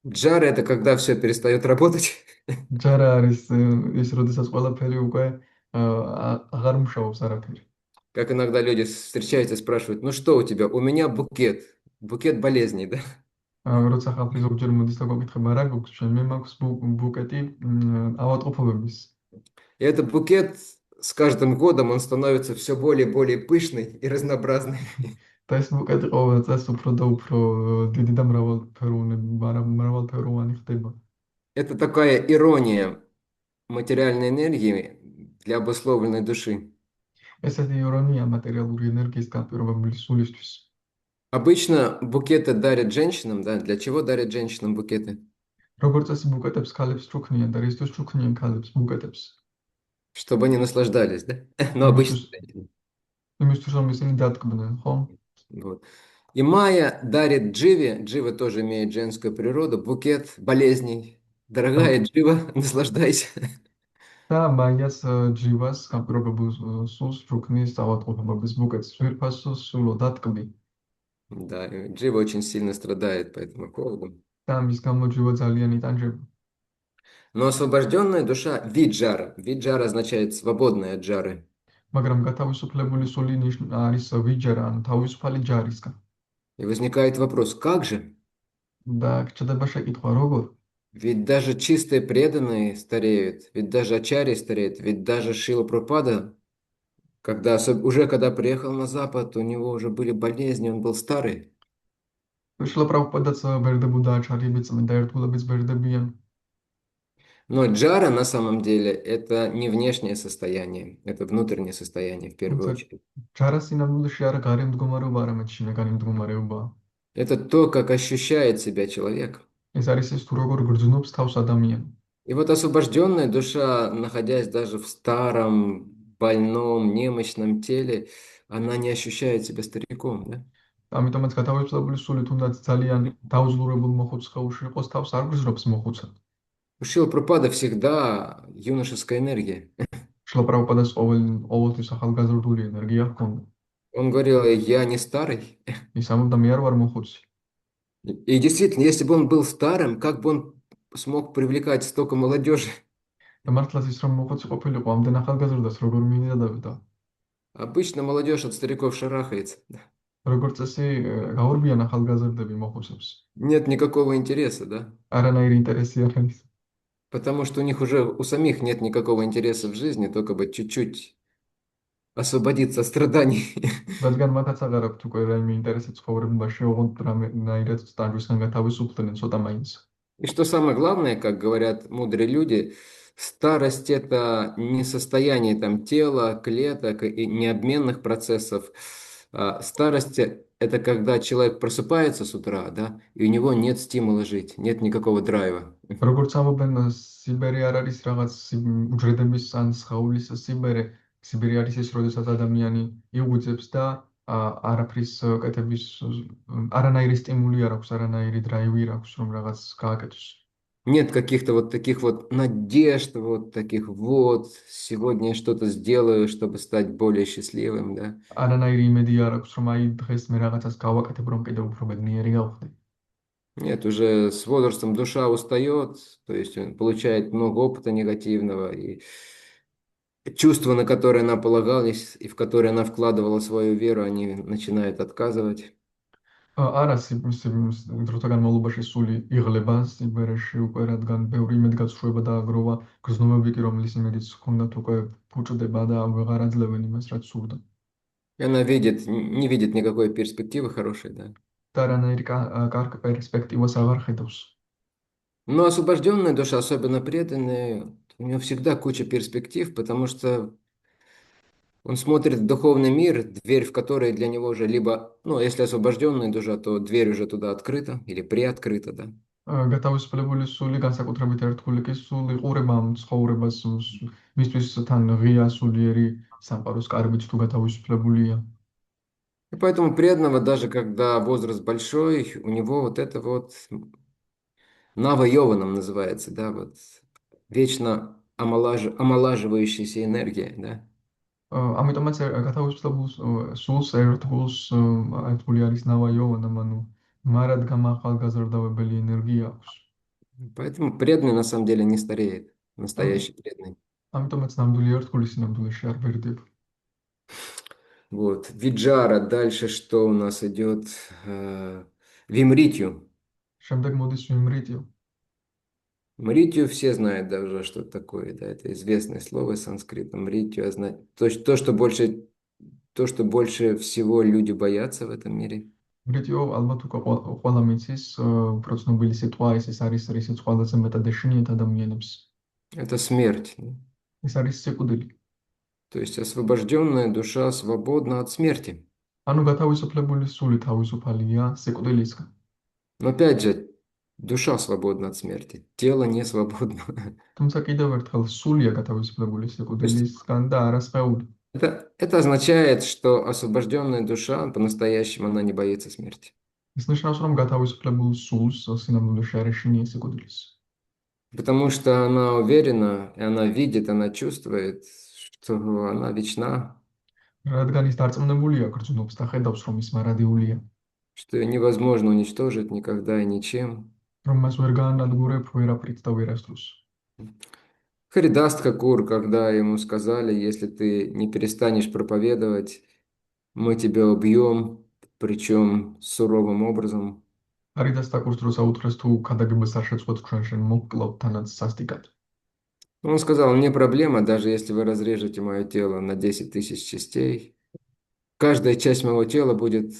Speaker 1: Джара это когда все перестает работать.
Speaker 2: ჯარა არის ის, როდესაც ყველაფერი უკვე აღარ მუშაობს არაფერი.
Speaker 1: Как иногда люди встречаются и спрашивают, ну что у тебя? У меня букет. Букет болезней, да?
Speaker 2: როცა ხალხი ზოგჯერ მოდის და გვეკითხება რა გვაქვს ჩვენ, მე მაქვს ბუკეტი ავადმყოფობების.
Speaker 1: И этот букет с каждым годом он становится все более и более пышный и разнообразный.
Speaker 2: და ეს ბუკეტი ყოველ წელს უფრო და უფრო დიდი და მრავალფეროვანი ხდება.
Speaker 1: Это такая ирония материальной энергии для обусловленной души.
Speaker 2: ესეთი ირონია მატერიალური ენერგიის განპირობებული სულისთვის.
Speaker 1: Обычно букеты дарят женщинам, да? Для чего дарят женщинам букеты?
Speaker 2: როგორც წესი ბუკეტებს ქალებს ჩუქნიან და რისთვის ჩუქნიან ქალებს ბუკეტებს?
Speaker 1: Чтобы они наслаждались, да? Но обычно
Speaker 2: იმისთვის,
Speaker 1: женщины.
Speaker 2: იმისთვის რომ ისინი დატკბდნენ, ხო?
Speaker 1: Вот. И Майя дарит Дживе, Джива тоже имеет женскую природу, букет болезней.
Speaker 2: და
Speaker 1: Дорогая Джива, наслаждайся.
Speaker 2: და მაიას ჯივას განპირობებულ სულს ჩუქნის ავადმყოფობის ბუკეტს. ძვირფასო სულო დატკბი
Speaker 1: Да, и Джива очень сильно страдает по этому поводу.
Speaker 2: და მის გამო ჯივა ძალიან იტანჯება.
Speaker 1: Но освобожденная душа виджара. Виджара означает свободная от жары.
Speaker 2: მაგრამ გათავისუფლებული სული არის ვიჯარა, ანუ თავისუფალი ჯარისგან.
Speaker 1: И возникает вопрос, как же?
Speaker 2: და ჩადება შეკითხვა, როგორ?
Speaker 1: Ведь даже чистые преданные стареют, ведь даже Ачарья стареет, ведь даже Шила Прабхупада, уже когда приехал на Запад, у него уже были болезни, он был старый.
Speaker 2: შილა პრაბჰუპადაც ბერდებოდა, აჩარიებიც და ერთგულებიც ბერდებიან.
Speaker 1: Но джара на самом деле это не внешнее состояние, это внутреннее состояние в первую
Speaker 2: თუმცა
Speaker 1: очередь.
Speaker 2: ჯარას სინამდვილეში არა გარე მდგომარეობა, არამედ შინაგანი მდგომარეობაა.
Speaker 1: Это то, как ощущает себя человек.
Speaker 2: ეს არის ის თუ როგორ გრძნობს თავს ადამიანი.
Speaker 1: И вот освобожденная душа, находясь даже в старом, больном, немощном теле, она не ощущает себя стариком, да?
Speaker 2: ამიტომაც გათავისუფლებული სული თუნდაც ძალიან დაუძლურებულ მოხუცხოვში იყოს, თავს არ გრძნობს მოხუცად.
Speaker 1: У Шрилы Прабхупады всегда юношеская энергия.
Speaker 2: შილა პრაბჰუპადას ყოველთვის ახალგაზრდული ენერგია ჰქონდა.
Speaker 1: Он говорил, я не старый.
Speaker 2: ის ამბობდა, მე არ ვარ მოხუცი.
Speaker 1: И действительно, если бы он был старым, как бы он смог привлекать столько молодежи?
Speaker 2: და მართლაც ის რომ მოხუცი ყოფილიყო, ამდენ ახალგაზრდას როგორ მიიზადავდა.
Speaker 1: Обычно молодежь от стариков шарахается.
Speaker 2: როგორც წესი, გაურბიან ახალგაზრდები მოხუცებს.
Speaker 1: Нет никакого интереса, да?
Speaker 2: არანაირი ინტერესი არ არის.
Speaker 1: Потому что у них уже у самих нет никакого интереса в жизни, только бы чуть-чуть освободиться от страданий.
Speaker 2: რადგან მათაც აღარ აქვთ უკვე რაიმე ინტერესი ცხოვრებაში, ოღონდ რამენაირად სტანჯვისგან გათავისუფლდნენ ცოტა მაინც.
Speaker 1: И что самое главное, как говорят мудрые люди, старость– это не состояние там тела, клеток и необменных процессов. Старость– это когда человек просыпается с утра, да, и у него нет стимула жить, нет никакого драйва.
Speaker 2: როგორც ამბობენ, სიბერი არ არის რაღაც უჯრედების ან სხეულის სიბერი. სიბერი არის ის, როდესაც ადამიანი იღვიძებს და არაფრის კეთების არანაირი სტიმული არ აქვს, არანაირი დრაივი არ აქვს, რომ რაღაც გააკეთოს.
Speaker 1: Нет каких-то вот таких вот надежд, вот таких вот, сегодня я что-то сделаю, чтобы стать более счастливым, да.
Speaker 2: არანაირი იმედი არ აქვს, რომ აი დღეს მე რაღაცას გავაკეთებ, რომ კიდევ უფრო ბედნიერი გავხდე.
Speaker 1: Нет, уже с возрастом душа устает, то есть он получает много опыта негативного, и чувства, на которые она полагалась, и в которые она вкладывала свою веру, они начинают отказывать.
Speaker 2: არა, დროთა განმავლობაში სული იღლება სიბერეში უკვე, რადგან ბევრი იმედგაცრუება დააგროვა, გრძნობები კი, რომლის იმედიც ჰქონდათ, უკვე ფუჭდება და ვეღარ აძლევენ იმას, რაც სურდა.
Speaker 1: И она видит, не видит никакой перспективы хорошей, да.
Speaker 2: და არანაირი კარგ პერსპექტივას აღარ ხედავს.
Speaker 1: Но освобожденная душа, особенно преданная, у нее всегда куча перспектив, потому что он смотрит в духовный мир, дверь в который для него уже либо, ну, если освобожденная душа, то дверь уже туда открыта или приоткрыта, да.
Speaker 2: გათავისუფლებული სული, განსაკუთრებით ერთგული კი სული ყურება ამ ცხოვრებას, მისთვის თან ღია სულიერი სამყაროს კარიბით თუ გათავისუფლებულია.
Speaker 1: И поэтому преданного, даже когда возраст большой, у него вот это вот Нава Йованом называется, да, вот вечно омолаживающаяся энергия, да.
Speaker 2: ამიტომაც გათავისუფლებულ სულს ერთგული არის ნავა იოვანამ, ანუ მარად გამახალგაზრდავებელი ენერგია აქვს.
Speaker 1: Поэтому преданный на самом деле не стареет, настоящий преданный.
Speaker 2: ამიტომაც ნამდვილი ერთგული სინამდვილეში არ ბერდება.
Speaker 1: Вот, Виджара, дальше что у нас идет? Вимритью.
Speaker 2: შემდეგ მოდის ვიმრიტიო.
Speaker 1: Мритью все знают даже, что это такое, да, это известное слово из санскрита. Мритью означает то, что больше всего люди боятся в этом мире.
Speaker 2: მრიტიო ალბათ უკვე ყველა მიცის, უფრო ცნობილი სიტყვა ეს არის, რისიც ყველაზე მეტად ეშინიათ ადამიანებს.
Speaker 1: Это смерть. Да.
Speaker 2: ეს არის სიკვდილი.
Speaker 1: То есть освобожденная душа свободна от смерти.
Speaker 2: ანუ გათავისუფლებული სული თავისუფალია სიკვდილისგან.
Speaker 1: Но опять же, душа свободна от смерти, тело не свободно.
Speaker 2: თუმცა კიდევ ერთხელ სულია გათავისუფლებული
Speaker 1: То есть
Speaker 2: სიკვდილისგან და არა სხეული.
Speaker 1: это означает, что освобожденная душа, по-настоящему, она не боится смерти.
Speaker 2: ეს ნიშნავს, რომ გათავისუფლებულ სულს სინამდვილეში არ ეშინია სიკვდილის.
Speaker 1: Потому что она уверена, и она видит, она чувствует, что она вечна,
Speaker 2: რადგან ის დარწმუნებულია, გრძნობს და ხედავს, რომ ის მარადიულია,
Speaker 1: что ее невозможно уничтожить никогда и ничем.
Speaker 2: რომ მას ვერ გაანადგურებ ვერაფრით და ვერასდროს.
Speaker 1: Харидаст Хакур, когда ему сказали, если ты не перестанешь проповедовать, мы тебя убьем, причем суровым образом.
Speaker 2: არიდას დაკურს დროს აუთხრეს თუ ქადაგებას არ შეწყვეტ ჩვენ შენ მოვკლავ თანაც სასტიკად.
Speaker 1: Он сказал, не проблема, даже если вы разрежете мое тело на 10 тысяч частей, каждая часть моего тела будет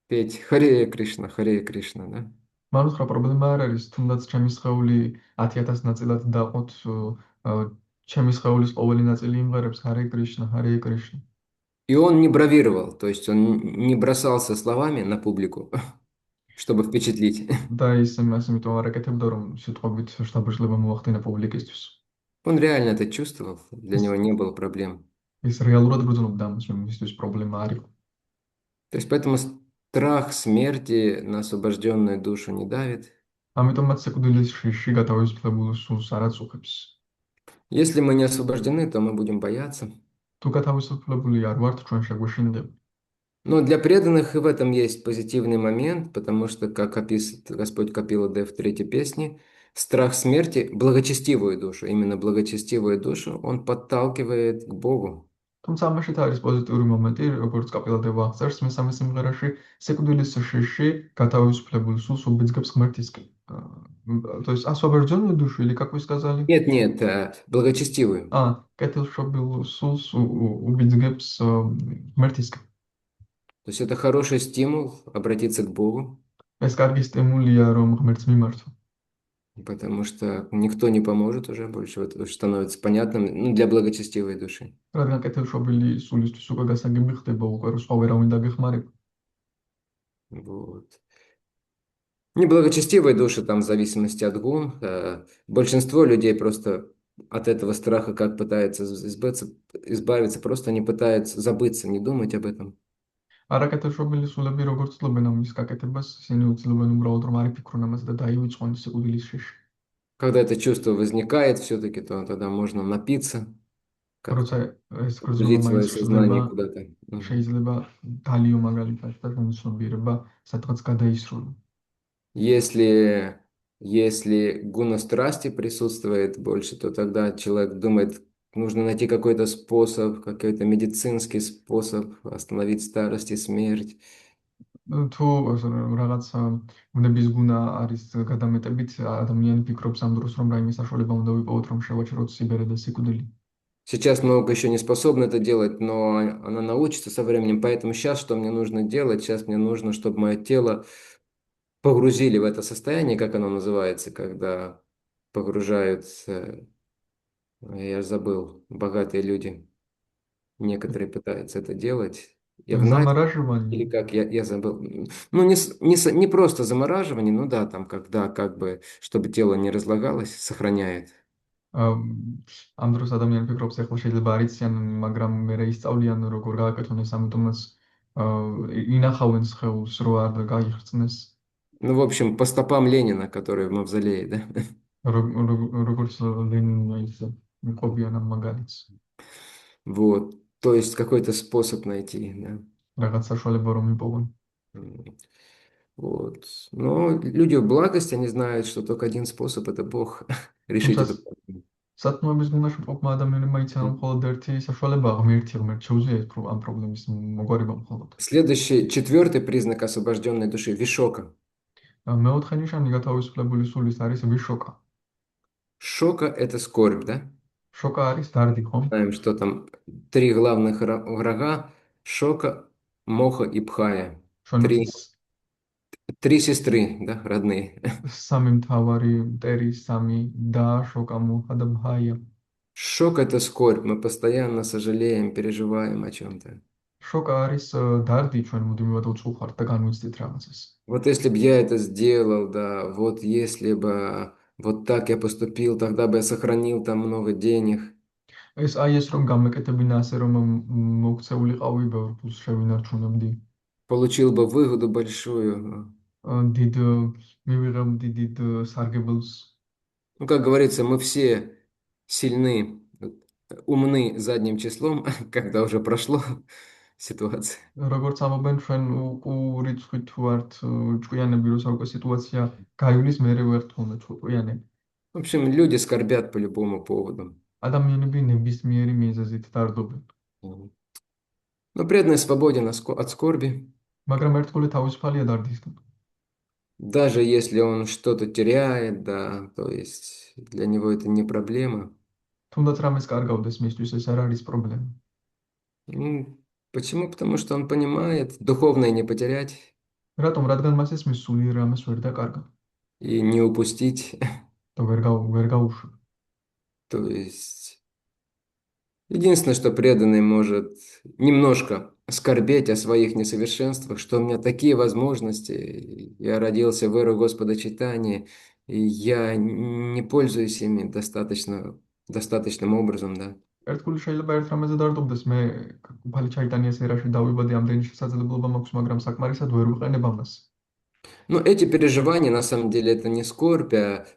Speaker 1: петь Харе Кришна, да?
Speaker 2: მან უთხრა პრობლემა არ არის, თუნდაც ჩემი სხეული 10,000 ნაწილად დაყოთ, ჩემი სხეულის ყოველი ნაწილი იმღერებს ჰარე კრიშნა, ჰარე კრიშნა.
Speaker 1: И он не бравировал, то есть он не бросался словами на публику, чтобы впечатлить.
Speaker 2: და ის მას იმიტომ არ აკეთებდა, რომ სიტყვებით შთაბეჭდილება მოახდინა პუბლიკისთვის.
Speaker 1: Он реально это чувствовал, для него не было проблем.
Speaker 2: ის რეალურად გრძნობდა ამას, რომ მისთვის პრობლემა არ იყო.
Speaker 1: То есть поэтому страх смерти на освобожденную душу не давит.
Speaker 2: ამიტომაც სიკვდილის შიში გათავისუფლებულ სულს არ აწუხებს.
Speaker 1: Если мы не освобождены, то мы будем бояться.
Speaker 2: თუ გათავისუფლებული არ ვართ, ჩვენ შეგვეშინდება.
Speaker 1: Но для преданных и в этом есть позитивный момент, потому что, как описывает Господь Капила Дев в третьей песне, страх смерти, благочестивую душу, именно благочестивую душу, он подталкивает к Богу.
Speaker 2: თუმცა ამაშიც არის პოზიტიური მომენტი, როგორც კაპილადევა აღწერს მესამე სიმღერაში, სიკვდილის შიში გათავისუფლებულ სულს უბიძგებს ღმერთისკენ. То есть освобожденную душу или как вы сказали?
Speaker 1: Нет, благочестивую.
Speaker 2: კეთილშობილ სულს უბიძგებს ღმერთისკენ.
Speaker 1: То есть это хороший стимул обратиться к Богу.
Speaker 2: ეს კარგი სტიმულია, რომ ღმერთს მიმართო.
Speaker 1: Потому что никто не поможет уже больше, вот это становится понятным, ну, для благочестивой души.
Speaker 2: რადგან კეთილშობილი სულისთვის უკვე გასაგები ხდება, უკვე სხვა ვერავინ დაგეხმარება.
Speaker 1: Вот. Неблагочестивые души там в зависимости от гун. Большинство людей просто от этого страха как пытаются избавиться, просто они пытаются забыться, не думать об этом.
Speaker 2: არაკეთილშობილი სულები როგორც ცდილობენ ამის გაკეთებას, ისინი უცდილობენ უბრალოდ რომ არ იფიქრონ ამაზე და დაივიწყონ სიკვდილის შიში.
Speaker 1: Когда это чувство возникает все-таки, то тогда можно напиться,
Speaker 2: როცა ეს
Speaker 1: влить
Speaker 2: გრძნობა
Speaker 1: свое сознание
Speaker 2: იზრდება,
Speaker 1: куда-то.
Speaker 2: შეიძლება დალიო მაგალითად და განცნობიერება სადღაც გადაისრულო.
Speaker 1: Если гуна страсти присутствует больше, то тогда человек думает, нужно найти какой-то способ, какой-то медицинский способ остановить старость и смерть.
Speaker 2: თუ რაღაც უნების გუნა არის გადამეტებით, ადამიანი ფიქრობს ამ დროს, რომ რაიმე საშუალება უნდა ვიპოვოთ, რომ შევაჩეროთ სიბერე და სიკვდილი.
Speaker 1: Сейчас наука еще не способна это делать, но она научится со временем. Поэтому сейчас что мне нужно делать? Сейчас мне нужно, чтобы мое тело погрузили в это состояние, как оно называется, когда погружают, я забыл, богатые люди. Некоторые пытаются это делать. Или как, я забыл. Ну, не просто замораживание, ну да, там, когда как бы, чтобы тело не разлагалось, сохраняет.
Speaker 2: ამ დროს ადამიანი ფიქრობს, ეხლა შეიძლება არ იციან, მაგრამ მე ისწავლიან როგორ გააკეთონ ეს, ამიტომაც ინახავენ სხეულს, რო არ გაიხსნეს.
Speaker 1: Ну, в общем, по стопам Ленина, который в мавзолее, да?
Speaker 2: როგორც ლენინი ის მიყობიან ამ მაგალითს.
Speaker 1: Вот, то есть какой-то способ найти, да?
Speaker 2: რაღაც საშუალება რომ იპოვონ.
Speaker 1: Вот. Но люди в благости, они знают, что только один способ – это Бог решить эту проблему.
Speaker 2: სათნოების გუნდაში მყოფმა ადამიანებმა იციან, რომ მხოლოდ ერთი საშუალებაა, ღმერთი შეუძლია ამ პრობლემის მოგვარება მხოლოდ.
Speaker 1: Следующий, четвертый признак освобожденной души – вишока.
Speaker 2: მეოთხე ნიშანი გათავისუფლებული სულის არის ვიშოკა.
Speaker 1: Шока– это скорбь, да?
Speaker 2: შოკა არის დარდი, ხომ?
Speaker 1: Знаем, что там три главных врага– Шока, Моха и Пхая.
Speaker 2: ჩვენ
Speaker 1: Три,
Speaker 2: ვიცით
Speaker 1: три сестры, да, родные.
Speaker 2: სამი მთავარი მტერი, სამი და შოკა, მუხა და ბჰაია.
Speaker 1: Шок– это скорбь. Мы постоянно сожалеем, переживаем о чем-то.
Speaker 2: შოკა არის დარდი, ჩვენ მუდმივად უწყუხართ და განვიცდით რაღაცას.
Speaker 1: Вот если бы я это сделал, да, вот если бы вот так я поступил, тогда бы я сохранил там много денег,
Speaker 2: ეს რომ გამეკეთებინა ასე რომ მოქცეულიყავი ბევრ ფულს შევინარჩუნებდი.
Speaker 1: получил бы выгоду большую.
Speaker 2: დიდ მივიღებდი დიდ სარგებელს.
Speaker 1: Ну, как говорится, мы все сильны, умны задним числом, когда уже прошло ситуация.
Speaker 2: როგორც ამობენ ჩვენ რიცხვით თუ ართ ჭკვიანები, როცა უკვე სიტუაცია გაივლის, მერე ვერთ ხოლმე ჭკვიანები.
Speaker 1: В общем, люди скорбят по любому поводу.
Speaker 2: ადამიანები ნებისმიერი მიზეზით დარდობენ.
Speaker 1: Мгм. Но преданный свободен от скорби,
Speaker 2: მაგრამ ერთგული თავისუფალია დარდისგან.
Speaker 1: даже если он что-то теряет, да, то есть для него это не проблема.
Speaker 2: თუნდაც რამეს კარგავდეს, მისთვის ეს არ არის პრობლემა.
Speaker 1: Почему? Потому что он понимает, духовное не потерять
Speaker 2: რატომ? რადგან მას ეს სულიერ რამეს ვერ დაკარგა
Speaker 1: и не упустить.
Speaker 2: და ვერ გაუშვა.
Speaker 1: То есть единственное, что преданный может немножко скорбеть о своих несовершенствах, что у меня такие возможности, я родился в эру Господа Чайтаньи, и я не пользуюсь ими достаточным образом, да.
Speaker 2: ერთგული შეიძლება ერთ რამეზე დარდობდეს, მე უფალი ჩაიტანიას ერაში დავიბადე, ამდენი შესაძლებლობა მაქვს, მაგრამ საკმარისად ვერ ვიყენებ ამას.
Speaker 1: Но эти переживания, на самом деле, это не скорбь,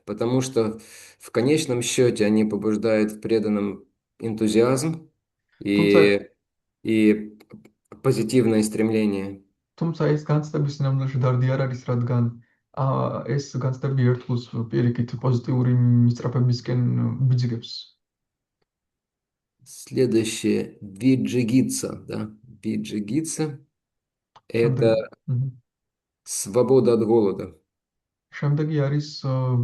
Speaker 1: потому что в конечном счете они побуждают в преданном энтузиазм
Speaker 2: თუმცა
Speaker 1: и позитивное стремление.
Speaker 2: თუმცა ეს განცდები სინამდვილეში დარდი არ არის, რადგან ეს განცდები ერთგულს პირიქით პოზიტიური მისწრაფებისკენ უბიძგებს.
Speaker 1: Следующее– виджигитса, да? Виджигитса–
Speaker 2: შემდეგ
Speaker 1: это свобода от голода.
Speaker 2: შემდეგი არის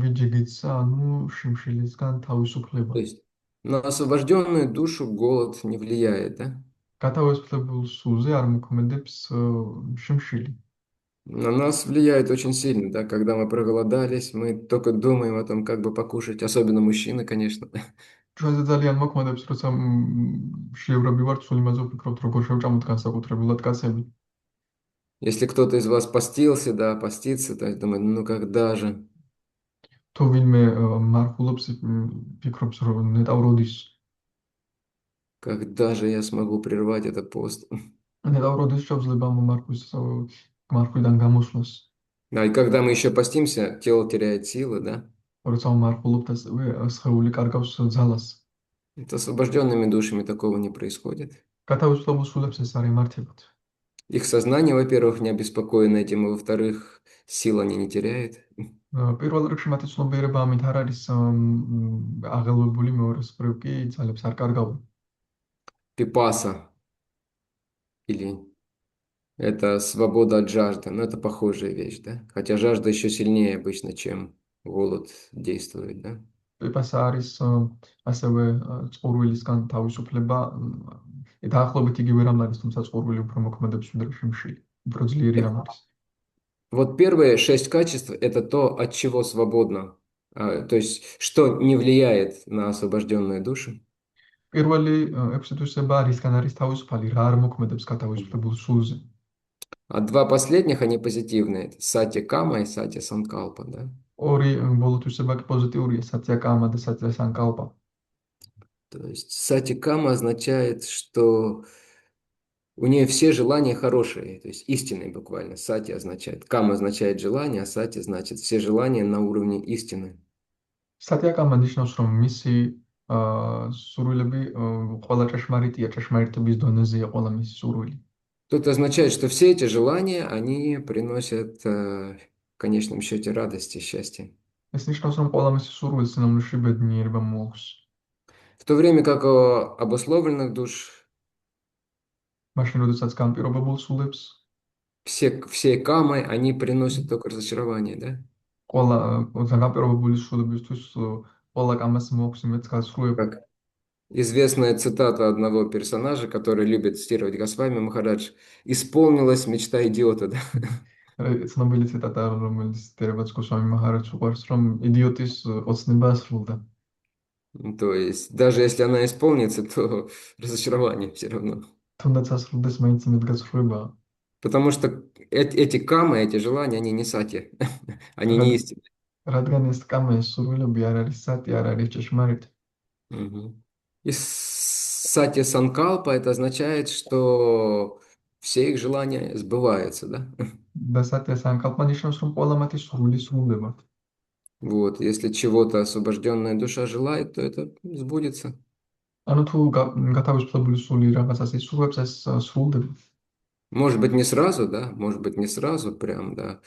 Speaker 2: ვიჯიგიცა, ანუ შიმშილისგან თავისუფლება.
Speaker 1: То есть на освобожденную душу голод не влияет, да?
Speaker 2: გათავისუფლებულ სულზე არ მოქმედებს შიმშილი.
Speaker 1: На нас влияет очень сильно, да, когда мы проголодались, мы только думаем о том, как бы покушать, особенно мужчины, конечно.
Speaker 2: ჩვენზე ძალიან მოქმედებს, როცა შეევრები ვართ, სულ იმაზე ვფიქრობთ, როგორ შევჭამოთ განსაკუთრებულად კაცები.
Speaker 1: Если кто-то из вас постился, да, постится, то есть думает, ну когда же?
Speaker 2: თუ ვინმე მარხულობს, ფიქრობს, რომ ნეტავ როდის.
Speaker 1: Когда же я смогу прервать этот пост?
Speaker 2: ნეტავ როდის შეძლება მარხვიდან გამოსვლას.
Speaker 1: Да, и когда мы еще постимся, тело теряет силы, да?
Speaker 2: როცა მარხულობთ, სხეული კარგავს ძალას.
Speaker 1: Это с освобожденными душами такого не происходит.
Speaker 2: გათავისუფლებულ სულებს ეს არ ემართებათ.
Speaker 1: Их сознание, во-первых, не обеспокоено этим, и во-вторых, сил они не теряют.
Speaker 2: პირველ რიგში მათი ცნობიერება ამით არ არის აღელვებული, მეორე მხრივ კი ძალებს არ კარგავენ.
Speaker 1: Пипаса или это свобода от жажды, но это похожая вещь, да? Хотя жажда еще сильнее обычно, чем голод действует, да?
Speaker 2: პიპასა არის ასევე წყურვილისგან თავისუფლება. დაახლოებით იგივე რამ არის, თუმცა წყურვილი უფრო მოქმედებს ვიდრე შიმშილი. უფრო ძლიერი რამ არის.
Speaker 1: Вот первые 6 качеств– это то, от чего свободно, то есть что не влияет на освобожденную душу.
Speaker 2: პირველი 6 თვისება რისგან არის თავისუფალი, რა არ მოქმედებს გათავისუფლებულ სულზე.
Speaker 1: А два последних, они позитивные. Это сати кама и сати санкалпа, да?
Speaker 2: ორი ბოლო თვისება კი პოზიტიურია, სატია კამა და სატია სანკალპა.
Speaker 1: То есть сати кама означает, что у нее все желания хорошие, то есть истинные буквально. Сати означает, кама означает желание, а сати значит все желания на уровне истины.
Speaker 2: სატია კამა ნიშნავს, რომ მისი სურვილები ყველა ჭეშმარიტია, ჭეშმარიტების დონეზეა ყველა მისი სურვილი.
Speaker 1: Тут означает, что все эти желания, они приносят в конечном счете радость и счастье.
Speaker 2: ეს ნიშნავს, რომ ყველა მისი სურვილი სინამდვილეში ბედნიერება მოაქვს.
Speaker 1: В то время как у обусловленных душ
Speaker 2: მაშინ, როდესაც განპირობებულ სულებს
Speaker 1: все камы, они приносят только разочарование, да?
Speaker 2: ყველა განპირობებული სულებისთვის ყველა კამას მოაქვს იმედს გასრულება.
Speaker 1: Как известная цитата одного персонажа, который любит цитировать Госвами Махарадж: «Исполнилась мечта идиота», да?
Speaker 2: ცნობილი ციტატა, რომელიც დერევაც გოსვამი მაჰარაჯს უყვარს, რომ იდიოტის ოცნება ასრულდა.
Speaker 1: То есть, даже если она исполнится, то разочарование все равно.
Speaker 2: თუნდაც ასრულდეს, მაინც იმედ გასრულებაა.
Speaker 1: Потому что эти камы, эти желания, они не сати, они не
Speaker 2: რად-
Speaker 1: истинны.
Speaker 2: რადგან ეს კამა, ეს სურვილები არ არის სატი, არ არის ჭეშმარიტი.
Speaker 1: Мгм. И сати санкалпа это означает, что все их желания сбываются, да?
Speaker 2: და სატია სანკალპა ნიშნავს, რომ ყველა მათი სურვილი სრულდება.
Speaker 1: Вот, если чего-то освобожденная душа желает, то это сбудется.
Speaker 2: ანუ თუ გათავისუფლებული სული რაღაცას ისურვებს, ეს სრულდება.
Speaker 1: Может быть, не сразу, да? Может быть, не сразу прям, да.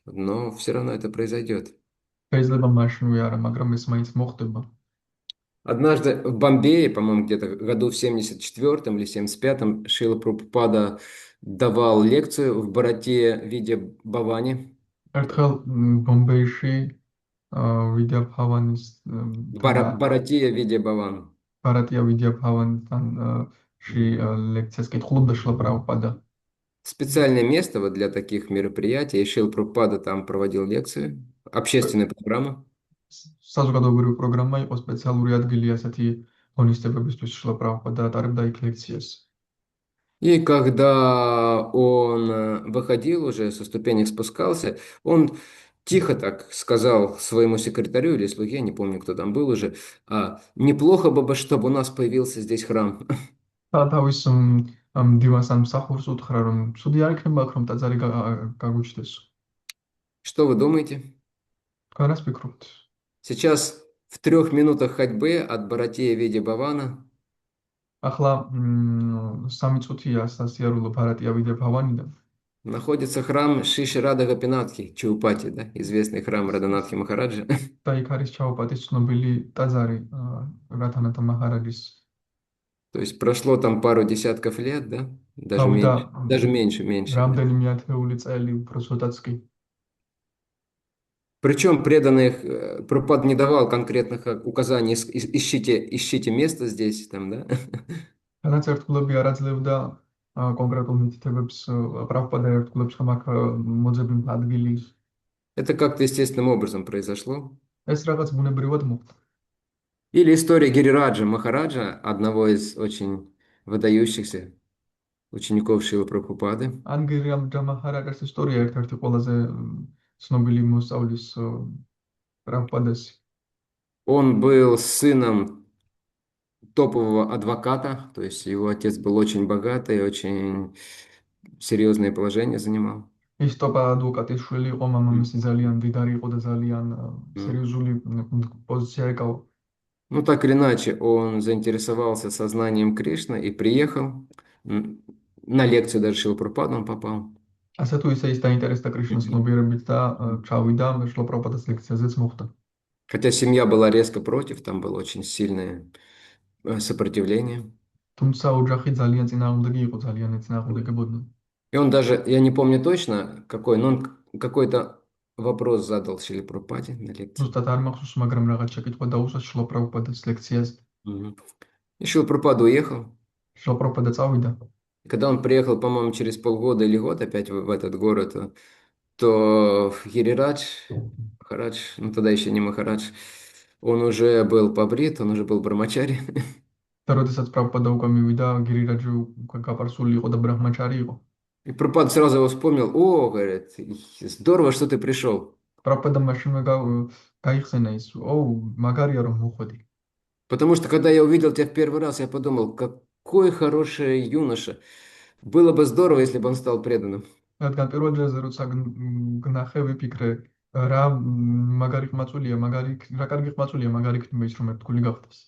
Speaker 1: Но все равно это произойдет.
Speaker 2: შეიძლება მაშინვე არა, მაგრამ ეს მაინც მოხდება.
Speaker 1: Однажды в Бомбее, по-моему, где-то году в 74-м или 75-м Шрила Прабхупада давал лекцию в Барате в виде Бавани.
Speaker 2: ერთხელ ბომბეიში ვიდია ფავანის თან
Speaker 1: Баратия в виде Баван.
Speaker 2: ბარატია ვიდია ფავანთან ლექციას კითხულობდა შილა პრაბჰუპადა.
Speaker 1: Специальное место вот для таких мероприятий. И Шрила Прабхупада там проводил лекцию, общественная программа.
Speaker 2: საზოგადოებრივი პროგრამა იყო, სპეციალური ადგილი ასეთი ღონისძიებებისთვის შილა პრაბჰუპადა ატარებდა იქ ლექციას.
Speaker 1: И когда он выходил уже, со ступенек спускался, он тихо так сказал своему секретарю или слуге, не помню, кто там был уже: неплохо бы, чтобы у нас появился здесь храм.
Speaker 2: და თავის მდივანს ან მსახურს უთხრა, რომ ცუდი არ იქნება, რომ ტაძარი გაგუჩნდეს.
Speaker 1: Что вы думаете?
Speaker 2: თქვენ რას ფიქრობთ?
Speaker 1: Сейчас в 3 минутах ходьбы от Баратея в виде Бавана
Speaker 2: ახლა 3 წუთია სასიარულო ბარატია ვიდე ფავანიდან.
Speaker 1: находится храм Шиши Рада Гопинатхи, Чаупати, да, известный храм Раданатхи Махараджа.
Speaker 2: და იქ არის ჩაუპატის ცნობილი ტაძარი რათანათა მაჰარაჯის.
Speaker 1: То есть прошло там пару десятков лет, да? Даже
Speaker 2: გავიდა
Speaker 1: меньше, даже меньше, да.
Speaker 2: რამდენიმე ათეული წელი, უფრო ცოტაც კი.
Speaker 1: Причем преданных Прабхупад не давал конкретных указаний: ищите место здесь, там, да?
Speaker 2: თანაც ერთგულები არ აძლევდა კონკრეტულ მითითებებს, პრაბჰუპადა ერთგულებს, რომ აქ მოძებნით ადგილი.
Speaker 1: Это как-то естественным образом произошло.
Speaker 2: ეს რაღაც ბუნებრივად მოხდა.
Speaker 1: Или история Гирираджа Махараджа, одного из очень выдающихся учеников Шрилы Прабхупады.
Speaker 2: ან გირიამჯა მაჰარაჯის ისტორია ერთ-ერთი ყველაზე ცნობილი მოსწავლის პრაბჰუპადას.
Speaker 1: Он был сыном топового адвоката, то есть его отец был очень богатый, очень серьезное положение занимал.
Speaker 2: ის ტოპა ადვოკატის შვილი იყო, მამამისი ძალიან მდიდარი იყო და ძალიან სერიოზული პოზიცია ეკავა.
Speaker 1: Ну, так или иначе, он заинтересовался сознанием Кришны и приехал. На лекцию даже Шрилы Прабхупады он попал.
Speaker 2: ასე თუ ისე ის დაინტერესდა კრიშნას ცნობიერებით და ჩავიდა შილა პრაბჰუპადას ლექციაზეც მოხდა.
Speaker 1: Хотя семья была резко против, там было очень сильное сопротивление.
Speaker 2: თუმცა ოჯახი ძალიან წინააღმდეგი იყო, ძალიან ეწინააღმდეგებოდნენ.
Speaker 1: И он даже, я не помню точно какой, но он какой-то вопрос задал Шриле Прабхупаде на лекции.
Speaker 2: ზუსტად არ მახსოვს, მაგრამ რაღაც შეკითხვა დაუსვა შილა პრაბჰუპადას ლექციაზე.
Speaker 1: И Шрила Прабхупада уехал.
Speaker 2: შილა პრაბჰუპადა წავიდა.
Speaker 1: И когда он приехал, по-моему, через полгода или год опять в этот город, то Гирирадж, Махарадж, ну тогда еще не Махарадж, он уже был побрит, он уже был брамачари.
Speaker 2: და როდესაც პრაბჰუპადა უკვე მივიდა, გირირაჯი გაპარსული იყო და ბრაჰმაჩარი იყო.
Speaker 1: И Прабхупада сразу его вспомнил: о, говорит, здорово, что ты пришел.
Speaker 2: პრაბჰუპადა მაშინვე გაიხსენა ის, ოუ, მაგარია რომ მოხვედი.
Speaker 1: Потому что когда я увидел тебя в первый раз, я подумал, какой хороший юноша. Было бы здорово, если бы он стал преданным.
Speaker 2: რადგან პირველ ჯერზე როცა გნახე, ვიფიქრე, რა მაგარი ხმაწულია, რა კარგი ხმაწულია, მაგარი იქნება ის, რომ ერთგული გახდეს.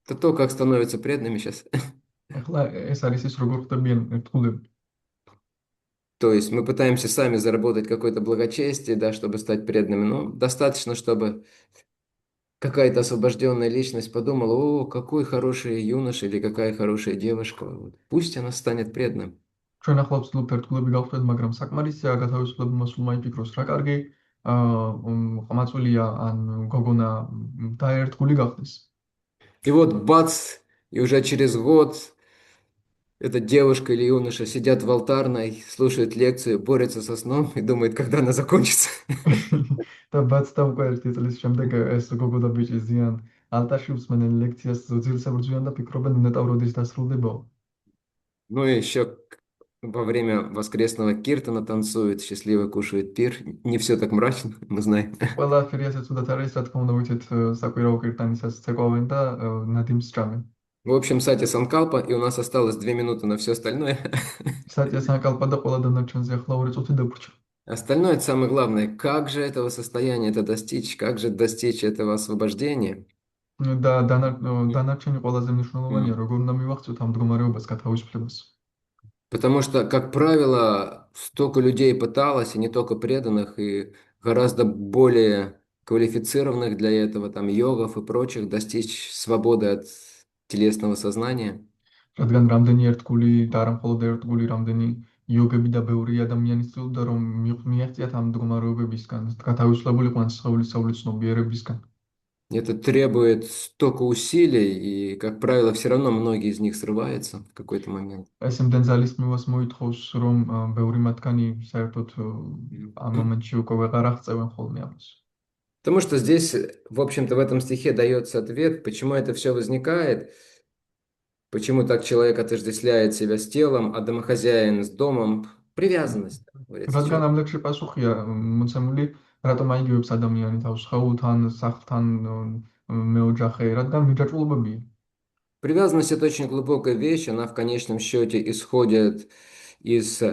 Speaker 1: Это то, как становятся преданными сейчас.
Speaker 2: ახლა ეს არის ის, როგორ ხდებიან ერთგულები.
Speaker 1: То есть мы пытаемся сами заработать какое-то благочестие, да, чтобы стать преданными, но достаточно, чтобы какая-то освобожденная личность подумала: о, какой хороший юноша или какая хорошая девушка. Вот пусть она станет преданным.
Speaker 2: ჩვენ ახლა ვცდილობთ ერთგულები გავხდეთ, მაგრამ საკმარისია გათავისუფლებულმა სულმა იფიქროს, რა კარგი ყმაწვილია ან გოგონა დაერთგული გახდეს.
Speaker 1: И вот бац, и уже через год эта девушка или юноша сидят в алтарной, слушают лекцию, борются со сном и думают, когда она закончится.
Speaker 2: და ბაც და უკვე ერთი წლის შემდეგ ეს გოგო და ბიჭი ზიან ალტარში უსმენენ ლექციას ძილს ებრძვიან და ფიქრობენ ნეტავ როდის დასრულდებაო.
Speaker 1: Ну и еще во время воскресного киртана танцуют, счастливо кушают пир. Не все так мрачно, мы знаем.
Speaker 2: ყველაფერი ასე ცუდად არის, რა თქმა უნდა, ვიცით საკვირაო კირტანისას ცეკვავენ და ნადიმს ჭამენ.
Speaker 1: В общем, Сати Санкалпа, и у нас осталось 2 минуты на все остальное.
Speaker 2: სატიას აკალპა და ყველა დანარჩენზე ახლა 2 წუთი დაგვრჩა.
Speaker 1: Остальное, это самое главное, как же этого состояния это достичь, как же достичь этого освобождения.
Speaker 2: და დანარჩენი ყველაზე მნიშვნელოვანია,
Speaker 1: М.
Speaker 2: როგორ უნდა მივახცოთ ამ მდგომარეობას გათავისუფლებას.
Speaker 1: Потому что, как правило, столько людей пыталось, и не только преданных, и гораздо более квалифицированных для этого, там, йогов и прочих, достичь свободы от телесного сознания.
Speaker 2: რადგან რამდენი ერთგული და არა მხოლოდ ერთგული, რამდენი იოგები და ბევრი ადამიანი ცდილობდა რომ მიაღწიათ ამ მდგომარეობებისგან, გათავისუფლებულიყვნენ სხეულის ცნობიერებისგან.
Speaker 1: Это требует столько усилий, и, как правило, все равно многие из них срываются в какой-то момент.
Speaker 2: ეს იმდენ ძალის მივას მოითხოვს, რომ ბევრი მათგანი საერთოდ ამ მომენტში უკვე ვეღარ აღწევენ ხოლმე ამას.
Speaker 1: Потому что здесь, в общем-то, в этом стихе дается ответ, почему это все возникает, почему так человек отождествляет себя с телом, а домохозяин с домом. Привязанность, да, говорится,
Speaker 2: რადგან
Speaker 1: человек.
Speaker 2: ამ ლექსში პასუხია მოცემული, რატომ აიგივებს ადამიანი თავს ხეულთან, სახლთან, მეოჯახე, რადგან მიჯაჭვულობებია.
Speaker 1: Привязанность– это очень глубокая вещь, она в конечном счете исходит из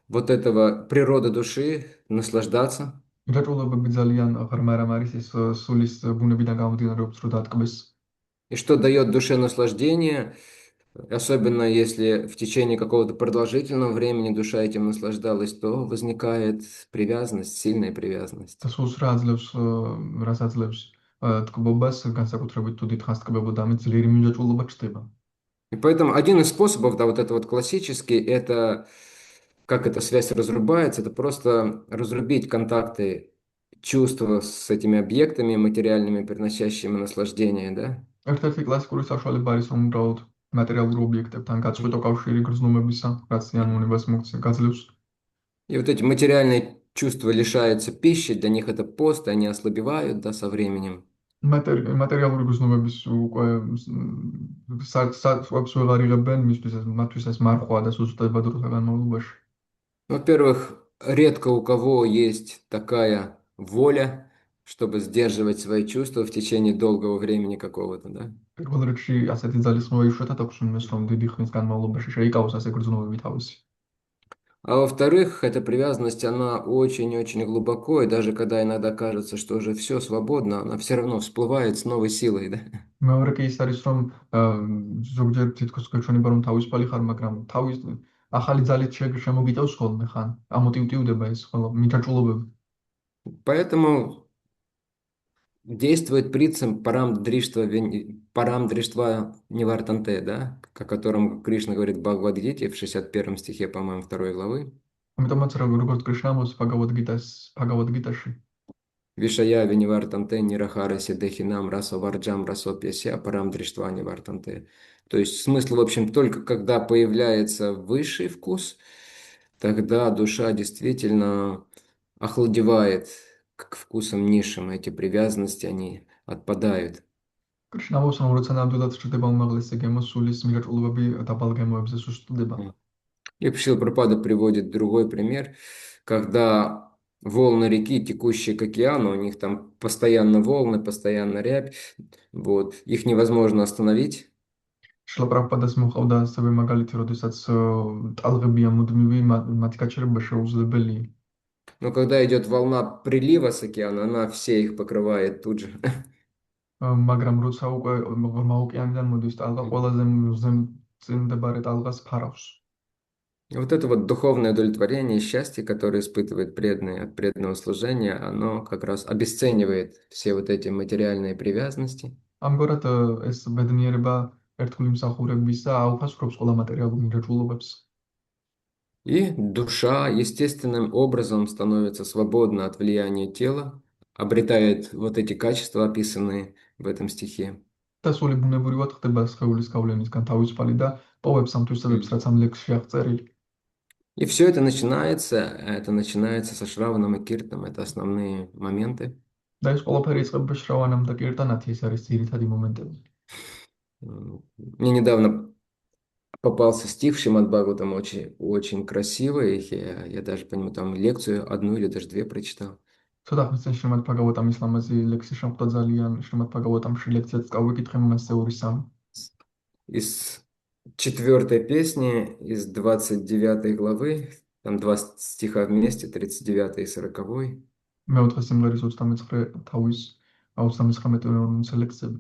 Speaker 1: вот этого природы души, наслаждаться.
Speaker 2: მიჯაჭვულობები ძალიან ღრმა რამ არის ეს სულის ბუნებიდან გამომდინარეობს, რომ დატკბეს.
Speaker 1: И что дает душе наслаждение, особенно если в течение какого-то продолжительного времени душа этим наслаждалась, то возникает привязанность, сильная привязанность.
Speaker 2: და სულს რა აძლევს, რას აძლევს ტკბობას, განსაკუთრებით თუ დიდხანს ტკბებოდა, ამით ძლიერი მიჯაჭვულობა ჩნდება.
Speaker 1: И поэтому один из способов, да, вот это вот классический, это как эта связь разрубается, это просто разрубить контакты чувства с этими объектами материальными, приносящими наслаждение, да.
Speaker 2: ერთ-ერთი კლასიკური საშუალება არის რომ უბრალოდ მატერიალურ ობიექტებთან გაწყვეტო კავშირი გრძნობებისა, რაც ძალიან უნებას გაძლევს.
Speaker 1: И вот эти материальные чувства лишаются пищи, для них это пост, и они ослабевают, да, со временем.
Speaker 2: მატერიალური გრძნობების უკვე საწყობს ვეღარ იღებენ, მათთვის ეს მარხვა და სუსტდება დროთა განმავლობაში.
Speaker 1: Во-первых, редко у кого есть такая воля, чтобы сдерживать свои чувства в течение долгого времени какого-то, да.
Speaker 2: პირველ რიგში ასეთი ძალისხმევა იშვიათად აქვს უმეს რომ დიდი ხნის განმავლობაში შეიკავოს ასე გრძნობები თავისი.
Speaker 1: А во-вторых, эта привязанность, она очень-очень глубоко, и даже когда иногда кажется, что уже все свободно, она все равно всплывает с новой силой, да.
Speaker 2: მეორე კი ის არის რომ ზოგჯერ თითქოს გეჩვენება რომ თავისუფალი ხარ, მაგრამ თავის ახალი ძალით შემოგიტევს ხოლმე ხან. ამოტივტივდება ეს ხოლმე მიჯაჭვულობები.
Speaker 1: Поэтому действует принцип парам дриштва нивартанте, да, о котором Кришна говорит в Бхагавад-гите в 61 стихе, по-моему, 2 главы.
Speaker 2: ამიტომაც როგორც კრიშნა ამბობს ბჰაგავად-გიტაში
Speaker 1: Вишая винивартанте нирахараси дехинам расо варджам расо пьяся парам дриштва нивартанте. То есть смысл, в общем, только когда появляется высший вкус, тогда душа действительно охладевает к вкусам низшим, эти привязанности, они отпадают.
Speaker 2: კრიშნა ამბობს რომ როცა ნამდვილად ჩრდება უმაღლესი გემო სულის მიჯაჭვულობები დაბალ гемоებზე სუსტდება.
Speaker 1: И Шрила Прабхупада приводит другой пример, когда волны реки, текущие к океану, у них там постоянно волны, постоянно рябь, вот, их невозможно остановить.
Speaker 2: შლა პრაბჰუპადას მოხდა ასევე მაგალითი, როდესაც ტალღებია მუდმივი, მათი გაჩერება შეუძლებელია.
Speaker 1: Но когда идет волна прилива с океана, она все их покрывает тут же.
Speaker 2: მაგრამ როცა უკვე ღრმა ოკეანიდან მოდის ტალღა, ყველაზე წინ მდებარე ტალღას ფარავს.
Speaker 1: И вот это вот духовное удовлетворение и счастье, которое испытывает преданный от преданного служения, оно как раз обесценивает все вот эти материальные привязанности.
Speaker 2: ამგვარად ეს ბედნიერება ერთგული მსახურებისა აუფასრობს ყველა მატერიალურ მიჯაჭვულობებს.
Speaker 1: И душа естественным образом становится свободна от влияния тела, обретает вот эти качества, описанные в этом стихе.
Speaker 2: და სული ბუნებრივად ხდება სხეულის გავლენისგან თავისუფალი და პოვებს ამ თვისებებს,
Speaker 1: М.
Speaker 2: რაც ამ ლექსში აღწერილი.
Speaker 1: И все это начинается со Шраваном и Киртом, это основные моменты.
Speaker 2: და ეს ყველაფერი იწყება შრავანამ და კირტანათი, ეს არის ძირითადი მომენტები.
Speaker 1: Мне недавно попался стих в Шримад Бхагаватам очень, очень красивый. Я даже по нему там лекцию одну или даже две прочитал.
Speaker 2: ცოტა ხნის წინ შრიმად ბჰაგავატამის ლამაზი ლექსი შემხვდა ძალიან შრიმად ბჰაგავატამში ლექციაც წავიკითხე მასზე 2-3.
Speaker 1: Из четвертой песни, из 29 главы, там два стиха вместе, 39 и 40.
Speaker 2: მეოთხე სიმღერის 29 თავის 39 ლექსები.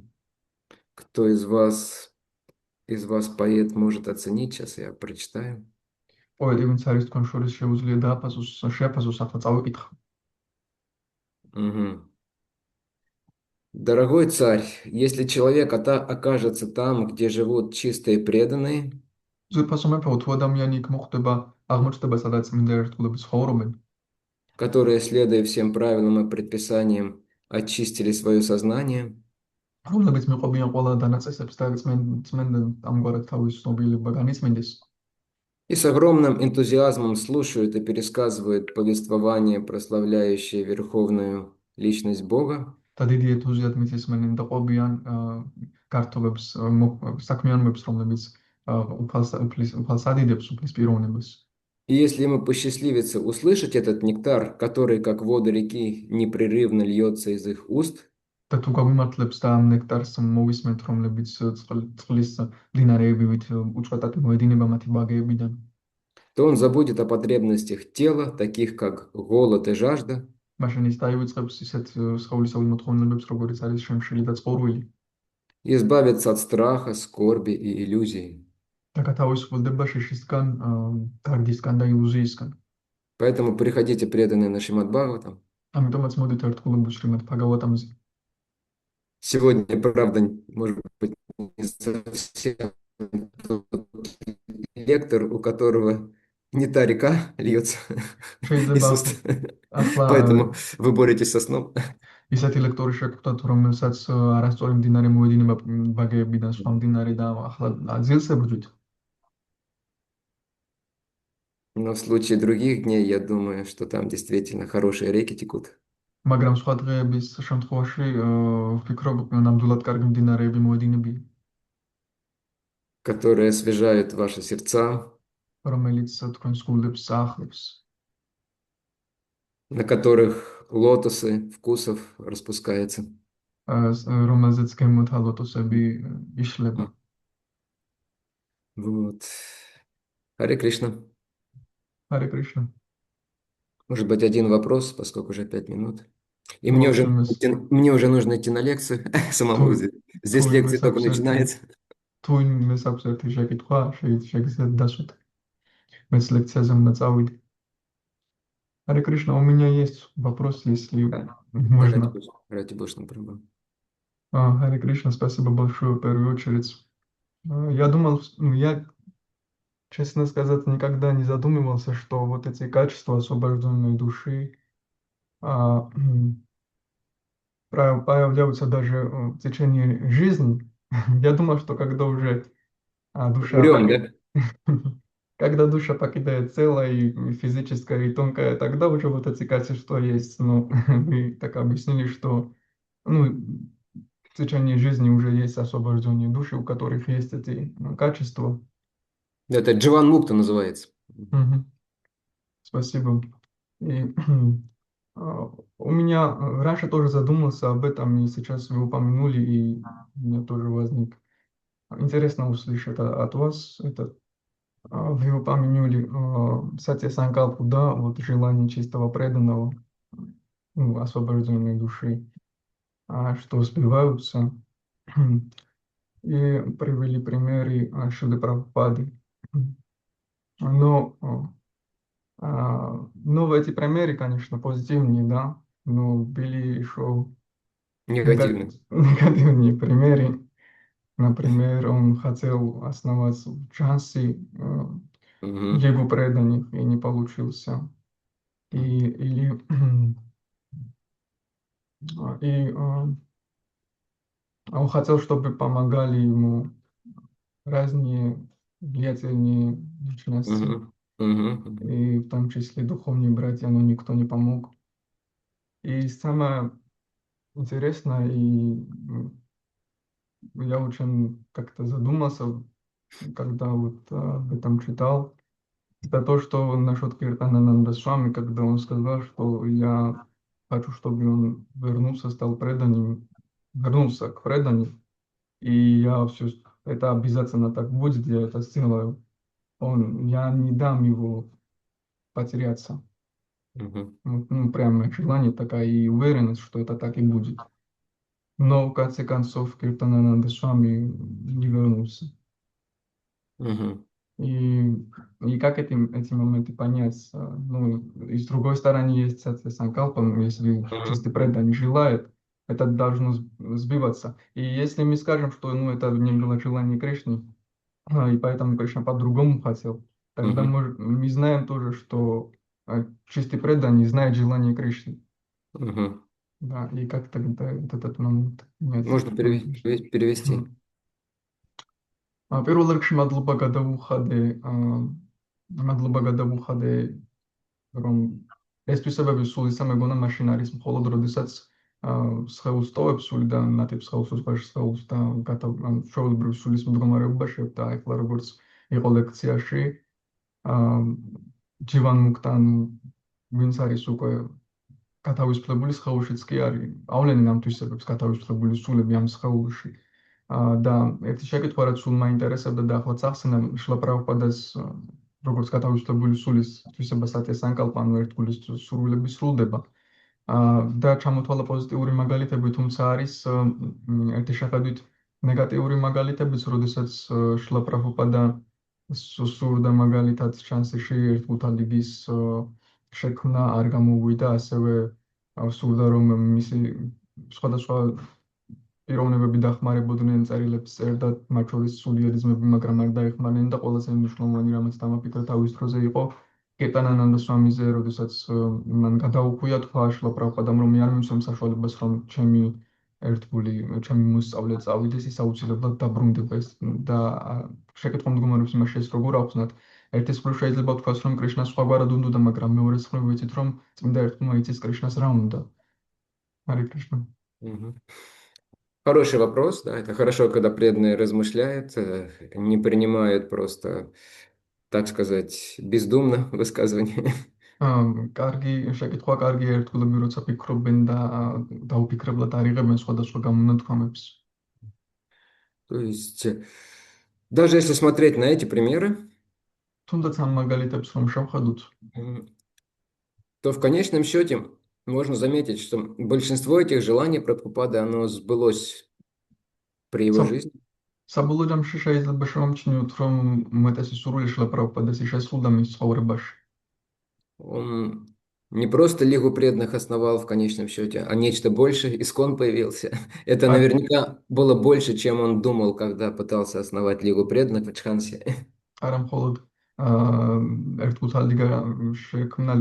Speaker 1: Кто из вас поэт может оценить? Сейчас я прочитаю.
Speaker 2: პოეტი ვინც არის თქვენ შორის შეუძლია შეაფასოს ახლა წავიკითხო.
Speaker 1: Мгм. Дорогой царь, если человек окажется там, где живут чистые преданные,
Speaker 2: ზურფასო მეფეო, თუ ადამიანი იქ მოხვდება, აღმოჩნდება სადაც წმინდა ერთგულები ცხოვრობენ,
Speaker 1: которые, следуя всем правилам и предписаниям, очистили свое сознание
Speaker 2: რომლებიც მიყვებიან ყველა დანაწესებს და წმენდნენ ამგვარად თავის ცნობილება განიცმინდეს
Speaker 1: и с огромным энтузиазмом слушают и пересказывают повествование, прославляющее верховную личность Бога,
Speaker 2: და დიდი ენთუზიაზმით ისმენენ და ყვებიან გართობებს, საქმიანობებს, რომლებიც უფალს ადიდებს უფლის პიროვნებას.
Speaker 1: и если ему посчастливится услышать этот нектар, который, как вода реки, непрерывно льется из их уст,
Speaker 2: და თუ გაგვიმართლებს და ამ ნექტარს მოვისმენთ, რომლებიც წყლის მდინარეებივით უწყვეტად მოედინება მათი ბაგეებიდან,
Speaker 1: то он забудет о потребностях тела, таких как голод и жажда,
Speaker 2: მაშინ ის დაივიწყებს ისეთ სხეულისეულ მოთხოვნებებს, როგორიც არის შემშლი და წყურვილი,
Speaker 1: и избавится от страха, скорби и иллюзий.
Speaker 2: და გათავისუფლდება შიშისგან, გარდისგან და ილუზიისგან.
Speaker 1: Поэтому приходите преданные на Шримад Бхагаватам.
Speaker 2: ამიტომაც მოდით ერთგულებულ შრიმად ბჰაგავატამზე.
Speaker 1: Сегодня, правда, может быть, не совсем тот лектор, у которого не та река льется из
Speaker 2: შეიძლება
Speaker 1: уст.
Speaker 2: ახლა
Speaker 1: Поэтому вы боретесь со сном.
Speaker 2: ისეთი ლექტორი შეგხვდათ, რომელსაც არასწორი მდინარე მოედინება ბაგეებიდან, სხვა მდინარე და ახლა ძილს ებრძვით.
Speaker 1: Но в случае других дней, я думаю, что там действительно хорошие реки текут,
Speaker 2: მაგრამ სხვა დღეების შემთხვევაში ვფიქრობ, ნამდვილად კარგი მდინარეები მოედინებიან,
Speaker 1: которые освежают ваши сердца,
Speaker 2: რომელიც თქვენს გულებს აახლებს,
Speaker 1: на которых лотосы вкусов распускаются.
Speaker 2: რომელზეც გემოთა ლოტოსები იშლება.
Speaker 1: Вот. Харе Кришна.
Speaker 2: ჰარე კრიშნა.
Speaker 1: Может быть, один вопрос, поскольку уже 5 минут. И
Speaker 2: Ну,
Speaker 1: мне
Speaker 2: в
Speaker 1: уже,
Speaker 2: общем,
Speaker 1: мне уже нужно идти на лекцию
Speaker 2: თუ
Speaker 1: самому. Здесь
Speaker 2: თუ
Speaker 1: лекция
Speaker 2: იმეს
Speaker 1: только
Speaker 2: აქვს ერთი
Speaker 1: начинается.
Speaker 2: თუ იმეს აქვს ერთი შეკითხვა, შეგიძლიათ დასვათ. მეც ლექციაზე უნდა წავიდე. Харе Кришна, у меня есть вопрос, если можно.
Speaker 1: Ради Божьего права.
Speaker 2: Харе Кришна, спасибо большое в первую очередь. Я думал, ну, я, честно сказать, никогда не задумывался, что вот эти качества освобожденной души появляются даже в течение жизни. Я думал, что когда уже душа
Speaker 1: Умрем, да?
Speaker 2: когда душа покидает тело и физическое, и тонкое, тогда уже вот эти качества есть. Но вы так объяснили, что ну, в течение жизни уже есть освобожденные души, у которых есть эти качества.
Speaker 1: Это Дживан Мукта называется.
Speaker 2: Мгм. Спасибо. И у меня раньше тоже задумался об этом, и сейчас вы упомянули, и у меня тоже возник. Интересно услышать от вас это. Вы упомянули Сатья Санкалпу, да, вот желание чистого преданного, ну, освобожденной души, что сбиваются. И привели примеры Шилы Прабхупады. Но, но эти примеры, конечно, позитивные, да, но были еще
Speaker 1: Негативный.
Speaker 2: негативные примеры. Например, он хотел основать в Джанси
Speaker 1: Мгм.
Speaker 2: лигу преданий и не получился. Или он хотел, чтобы помогали ему разные влиятельные личности,
Speaker 1: Мгм. Мгм. Мгм.
Speaker 2: и в том числе духовные братья, но никто не помог. И самое интересное, я очень как-то задумался, когда вот об этом читал, это то, что насчет Киртанананда Свами, когда он сказал, что я хочу, чтобы он вернулся, стал преданным, вернулся к преданию, и я все, это обязательно так будет, я это сделаю. Я не дам его потеряться.
Speaker 1: Мгм.
Speaker 2: Вот, ну, прямо желание такая и уверенность, что это так и будет. Но в конце концов Киртанананда Свами не вернулся.
Speaker 1: Мгм.
Speaker 2: И, и как эти моменты понять? Ну, и с другой стороны, есть санкалпа, ну, если чистый
Speaker 1: Мгм.
Speaker 2: преданный желает, это должно сбиваться. И если мы скажем, что ну, это не было желание Кришны, и поэтому Кришна по-другому хотел, тогда
Speaker 1: Мгм.
Speaker 2: мы знаем тоже, что чистый преданный знает желание Кришны.
Speaker 1: Мгм.
Speaker 2: Да, и как тогда вот этот момент меняется.
Speaker 1: Можно перевести.
Speaker 2: Мгм. პირველ რიგში მადლობა გადავუხადე რომ ეს თვისებები სულ ისა მეგონა მაშინ არის მხოლოდ როდესაც სხეულს ტოვებს სულიდან ნათებ სხეულს უცხოურ სხეულს და ანუ ჩვეულებრივ სულის მდგომარეობაში და ეხლა როგორც იყო ლექციაში ჯივან მუქტან ვინც არის უკვე გათავისუფლებული სხეულშიც კი არის ავლენენ ამ თვისებებს გათავისუფლებული სულები ამ სხეულში და ერთი შეკითხვა რაც სულ მაინტერესებდა და ახლაც ახსენა შლა პრაბჰუპადას როგორც გათავისუფლებული სულის თვისება სატია სანკალპა ანუ ერთგულის სურვილები სრულდება და ჩამოთვალა პოზიტიური მაგალითები, თუმცა არის ერთი შეხედვით ნეგატიური მაგალითებიც, როდესაც შლა პრაბჰუპადა სურდა მაგალითად ჩანსში ერთგულთა ლიგის შექმნა არ გამოუვიდა, ასევე სურდა რომ მისი სხვადასხვა პიროვნებები დახმარებოდნენ წერილებს წერდა მათ შორის სულიერი ძმები, მაგრამ არ დაეხმარნენ და ყველაზე მნიშვნელოვანი რამაც დამაფიქრა თავის დროზე იყო კეტანანანდა სვამიზე, როდესაც მან გადაუხვია თქვა შლა პრაბჰუპადამ რომ მე არ მიმსვამ საშუალებას რომ ერთგული ჩემი მოსწავლე წავიდეს ის აუცილებლად დაბრუნდება ეს და შეკითხვა მდგომარეობს იმაში ეს როგორ ახსნათ ერთის მხრივ შეიძლება ვთქვას რომ კრიშნას სხვაგვარად უნდოდა მაგრამ მეორეს მხრივ ვიცით რომ წმინდა ერთგულმა იცის კრიშნას რა უნდა ჰარი კრიშნა
Speaker 1: Мгм. Хороший вопрос, да, это хорошо, когда преданные размышляют, не принимают просто, так сказать, бездумно высказывания.
Speaker 2: კარგი შეკითხვა, კარგი ერთგულები, როცა ფიქრობენ და დაუფიქრებლად არიღებენ სხვადასხვა გამონათქვამებს.
Speaker 1: То есть, даже если смотреть на эти примеры,
Speaker 2: თუნდაც ამ მაგალითებს რომ შევხედოთ,
Speaker 1: м, то в конечном счете можно заметить, что большинство этих желаний Прабхупады, оно сбылось при его
Speaker 2: სა-
Speaker 1: жизни.
Speaker 2: საბოლოო ჯამში შეიძლება შევამჩნიოთ, რომ უმეტესი სურვილი შლა პრაბჰუპადას შესრულდა მის ცხოვრებაში.
Speaker 1: Он не просто Лигу преданных основал в конечном счете, а нечто большее, Искон появился. Это
Speaker 2: არ
Speaker 1: наверняка было больше, чем он думал, когда пытался основать Лигу преданных в Ачхансе.
Speaker 2: არა მხოლოდ ერთგულთა ლიგა შექმნა,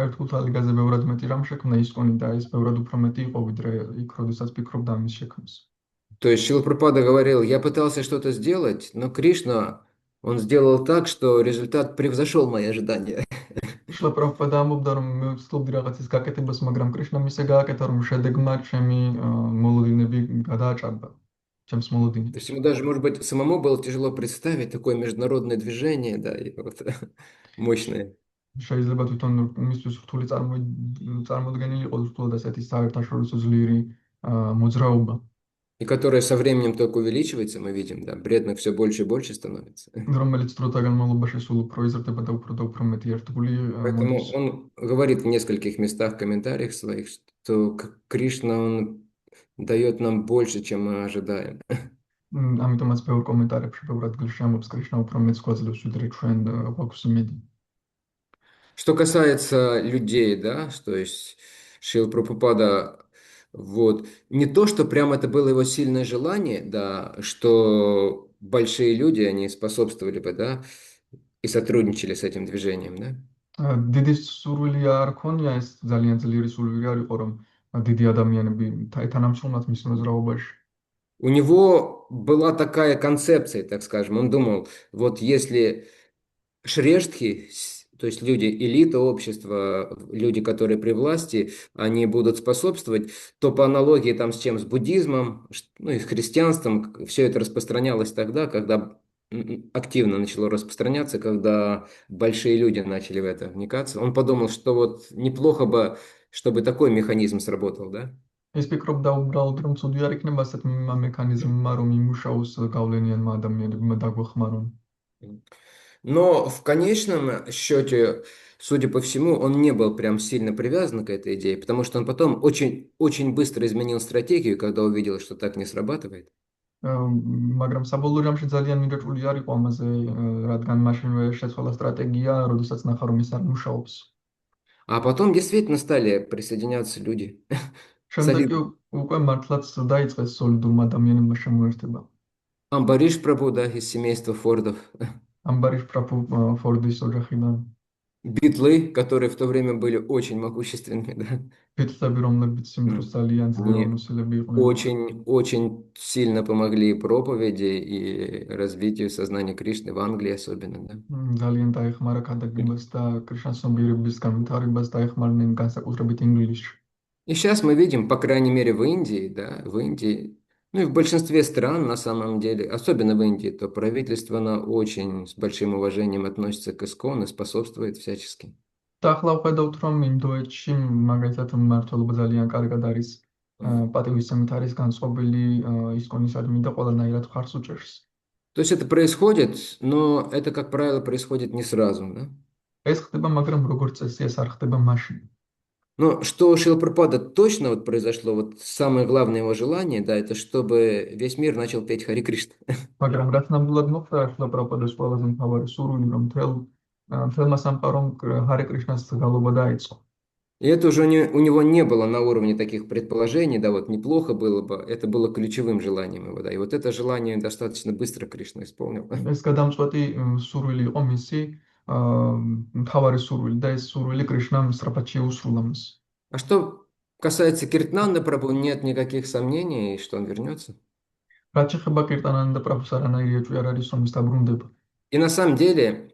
Speaker 2: ერთგულთა ლიგაზე ბევრად მეტი რამ შექმნა ისკონი და ეს ბევრად უფრო მეტი იყო, ვიდრე იქ, როდესაც ფიქრობდა ამის შექმნას.
Speaker 1: То есть Шрила Прабхупада говорил, я пытался что-то сделать, но Кришна, он сделал так, что результат превзошел мои ожидания.
Speaker 2: შლა პრაბჰუპადა ამბობდა რომ მე ვცდილობდი რაღაცის გაკეთებას, მაგრამ კრიშნამ ისე გააკეთა რომ შედეგმა ჩემი მოლოდინები გადააჭარბა, ჩემს
Speaker 1: То есть
Speaker 2: მოლოდინებს.
Speaker 1: ему даже, может быть, самому было тяжело представить такое международное движение, да, и вот мощное.
Speaker 2: შეიძლება თვითონ მისთვის რთული წარმოდგენილი იყოს რთულად ასეთი საერთაშორისო ძლიერი მოძრაობა,
Speaker 1: И которое со временем только увеличивается, мы видим, да, преданных все больше и больше становится.
Speaker 2: რომელიც დროთა განმავლობაში სულ უფრო იზრდება და უფრო მეტი ერთგული
Speaker 1: Поэтому
Speaker 2: მოდის.
Speaker 1: он говорит в нескольких местах в комментариях своих, что Кришна, он дает нам больше, чем мы ожидаем.
Speaker 2: ამიტომაც ბევრ კომენტარებში ბევრ ადგილში ამბობს კრიშნა უფრო მეც გვაძლევს ვიდრე ჩვენ გვაქვს იმედი.
Speaker 1: Что касается людей, да, то есть Шрила Прабхупада, вот, не то, что прям это было его сильное желание, да, что большие люди, они способствовали бы, да, и сотрудничали с этим движением, да?
Speaker 2: დიდი სურვილი არ ქონია, ეს ძალიან ძლიერი სურვილი არ იყო, რომ დიდი ადამიანები თანამშრომლად მის მოძრაობაში.
Speaker 1: У него была такая концепция, так скажем. Он думал, вот если Шрештхи, то есть люди, элита общества, люди, которые при власти, они будут способствовать, то по аналогии там с чем? С буддизмом, ну и с христианством, все это распространялось тогда, когда активно начало распространяться, когда большие люди начали в это вникаться. Он подумал, что вот неплохо бы, чтобы такой механизм сработал, да?
Speaker 2: ის ფიქრობდა უბრალოდ, რომ ცუდი არ იქნება ასეთ მექანიზმმა, რომ იმუშაოს გავლენიანმა ადამიანებმა დაგვეხმარონ.
Speaker 1: Но в конечном счете, судя по всему, он не был прям сильно привязан к этой идее, потому что он потом очень, очень быстро изменил стратегию, когда увидел, что так не срабатывает.
Speaker 2: მაგრამ საბოლოო ჯამში ძალიან მიდრეკული არ იყო ამაზე, რადგან მაშინვე შეცვალა სტრატეგია, როდესაც ნახა, რომ ის არ მუშაობს.
Speaker 1: А потом действительно стали присоединяться люди.
Speaker 2: შემდეგ კი
Speaker 1: Солид.
Speaker 2: უკვე მართლაც დაიწყეს სოლიდურმა ადამიანებმა შემოერთება.
Speaker 1: Амбариш Прабhu, да, из семейства Фордов.
Speaker 2: ამბარის პრაფუ ფორდის ოჯახიდან.
Speaker 1: Битлы, которые в то время были очень могущественными, да.
Speaker 2: ბიტლები, რომლებიც იმ დროს ძალიან
Speaker 1: Они
Speaker 2: ძლიერმოსილები იყვნენ.
Speaker 1: очень, очень сильно помогли проповеди и развитию сознания Кришны в Англии особенно, да.
Speaker 2: ძალიან დაეხმარა ქადაგებას და კრიშნას ცნობიერების განვითარებას დაეხმარნენ განსაკუთრებით ინგლისში.
Speaker 1: И сейчас мы видим, по крайней мере, в Индии, да, в Индии, ну и в большинстве стран на самом деле, особенно в Индии, то правительство, оно очень с большим уважением относится к ИСККОН и способствует всячески.
Speaker 2: და ახლა ვხედავთ, რომ ინდოეთში მაგალითად მმართველობა ძალიან კარგად არის, პატივისცემით არის განწყობილი ისკონისადმი და ყველანაირად მხარს უჭერს.
Speaker 1: То есть это происходит, но это, как правило, происходит не сразу, да?
Speaker 2: ეს ხდება, მაგრამ როგორც წესი ეს არ ხდება მაშინ.
Speaker 1: Но что у Шрилы Прабхупады точно вот произошло, вот самое главное его желание, да, это чтобы весь мир начал петь Хари Кришна.
Speaker 2: მაგრამ რაც ნამდვილად მოხდა, ახლა პრაბჰუპადის ყველაზე მთავარი სურვილი, რომ მთელმა სამყარომ ჰარე კრიშნას გალობა დაიწყო.
Speaker 1: И это уже у него не было на уровне таких предположений, да, вот неплохо было бы, это было ключевым желанием его, да, и вот это желание достаточно быстро Кришна исполнил.
Speaker 2: ეს გადამწყვეტი სურვილი იყო მისი, მთავარი სურვილი და ეს სურვილი კრიშნამ სწრაფად შეუსრულა მას.
Speaker 1: А что касается Киртнанда Прабху, нет никаких сомнений, что он вернется.
Speaker 2: რაც შეეხება კირტანანდა პრაბჰუს, არანაირი ეჭვი არ არის, რომ ის დაბრუნდება.
Speaker 1: И на самом деле,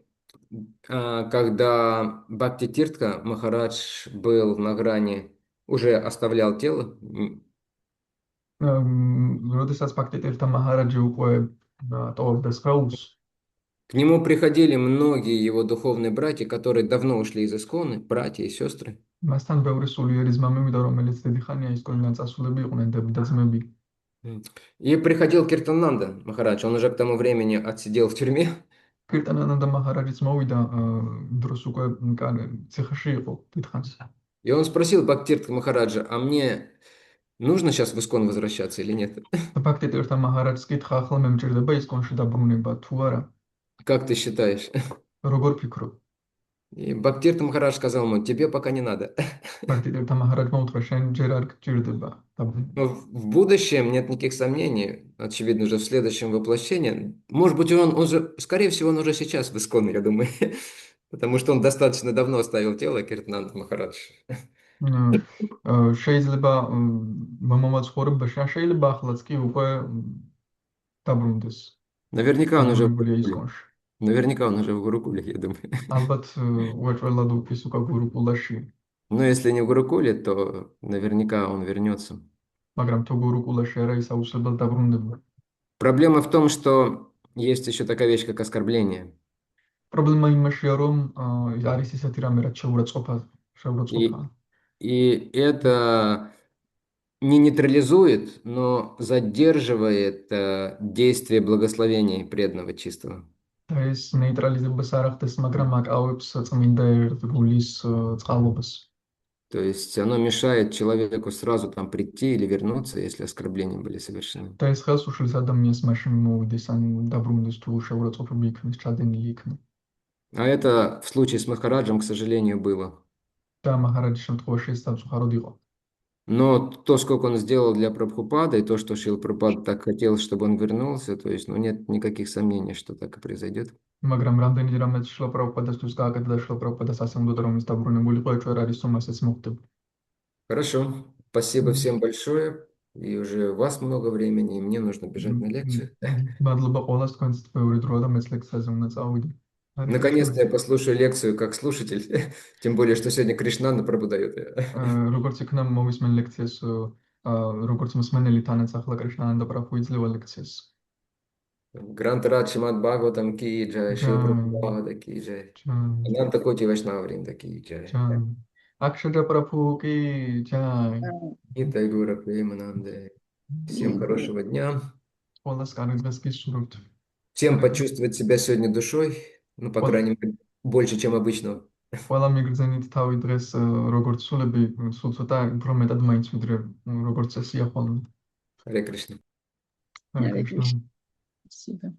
Speaker 1: когда Бхакти Тиртха Махарадж был на грани, уже оставлял тело,
Speaker 2: როდესაც ფაქტიტირთა მაჰარაჯი უკვე ტოვებდა სხეულს,
Speaker 1: к нему приходили многие его духовные братья, которые давно ушли из Исконы, братья и сестры.
Speaker 2: მასთან ბევრი სულიერი ძმა მივიდა, რომელიც დიდი ხანია ისკონიდან წასულები იყვნენ და ძმები.
Speaker 1: И приходил Киртананда Махарадж, он уже к тому времени отсидел в тюрьме.
Speaker 2: კირტანანდა მაჰარაჯიც მოვიდა, დროს უკვე ციხეში იყო დიდხანს.
Speaker 1: И он спросил Бхактиртха Махараджа, а мне нужно сейчас в Искон возвращаться или нет?
Speaker 2: და ფაქტიტირთა მაჰარაჯს კითხა, ახლა მე მჭირდება ისკონში დაბრუნება თუ არა?
Speaker 1: Как ты считаешь?
Speaker 2: როგორ ფიქრობ?
Speaker 1: И Бхактиртха Махарадж сказал ему, тебе пока не надо.
Speaker 2: ფაქტიტირთა მაჰარაჯმა უთხრა, შენ ჯერ არ გჭირდება დაბრუნება.
Speaker 1: Но в будущем нет никаких сомнений, очевидно, уже в следующем воплощении. Может быть, он же, скорее всего, он уже сейчас в Исконе, я думаю, потому что он достаточно давно оставил тело Киртананда Махарадж.
Speaker 2: შეიძლება მომავალ ცხოვრებაში, ან შეიძლება ახლაც კი უკვე დაბრუნდეს.
Speaker 1: Наверняка он уже в
Speaker 2: დაბრუნებულია
Speaker 1: Гурукуле.
Speaker 2: ისკონში.
Speaker 1: Наверняка он уже в Гурукуле, я думаю.
Speaker 2: ალბათ უეჭველად უფის უკვე გურუკულაში,
Speaker 1: Но если не в Гурукуле, то наверняка он вернется.
Speaker 2: მაგრამ თუ გურუკულაში არა, ის აუცილებლად დაბრუნდება.
Speaker 1: Проблема в том, что есть еще такая вещь, как оскорбление.
Speaker 2: პრობლემა იმაშია, რომ არის ისეთი რამე, რაც შეურაცხყოფა.
Speaker 1: И это не нейтрализует, но задерживает действие благословений преданного чистого.
Speaker 2: და ეს ნეიტრალიზებას არ ახდენს, მაგრამ აკავებს წმინდა ერთგულის წყალობას.
Speaker 1: То есть оно мешает человеку сразу там прийти или вернуться, если оскорбления были совершены.
Speaker 2: და ეს ხელს უშლის ადამიანს მაშინ მოვიდეს, ან დაბრუნდეს თუ შეურაცხყოფები იქნეს, ჩადენილი იქნეს.
Speaker 1: А это в случае с Махараджем, к сожалению, было.
Speaker 2: და მაჰარაჯის შემთხვევაში ეს სამწუხაროდ იყო.
Speaker 1: Но то, сколько он сделал для Прабхупады, и то, что Шрила Прабхупада так хотел, чтобы он вернулся, то есть, ну, нет никаких сомнений, что так и произойдет.
Speaker 2: მაგრამ რამდენიც რამეც შილა პრაბჰუპადასთვის გააკეთა და შილა პრაბჰუპადას ასე უნდა რომ ის დაბრუნებულიყო, ეჭვერ არის რომ ასეც მოხდება.
Speaker 1: Хорошо. Спасибо всем большое. И уже у вас много времени, и мне нужно бежать на лекцию.
Speaker 2: მადლობა ყველას, თქვენც ბევრი დროა და მეც ლექციაზე უნდა წავიდე. არის
Speaker 1: Наконец-то я послушаю лекцию как слушатель. Тем более, что сегодня Кришнанда преподает.
Speaker 2: როგორც იქნა მოვისმენ ლექციას, როგორც მსმენელი თანაც ახლა კრიშნანანდა პრაბჰუ იძლევა ლექციას.
Speaker 1: Грантарат Шримад Бхагаватам ки джай, Шрила
Speaker 2: ჯან,
Speaker 1: Прабхупада ки джай.
Speaker 2: ჯან,
Speaker 1: Ананта Коти Вайшнава Вринда ки джай.
Speaker 2: ჯან. აქშეჯა პრაბჰუ კი ჯაი.
Speaker 1: Нитай Гура Премананде. Всем хорошего дня.
Speaker 2: ყველას კარგი დღეს გისურვებთ.
Speaker 1: Всем почувствовать себя сегодня душой, ну, по крайней мере, больше, чем обычно.
Speaker 2: ყველა მიგრძენით თავი დღეს როგორც სულები, სულ цота უფრო მეტად მაინც ვიდრე როგორც წესია ხოლმე.
Speaker 1: Харе Кришна.
Speaker 2: ჰარე
Speaker 3: Hare
Speaker 2: კრიშნა.
Speaker 3: Krishna. Спасибо.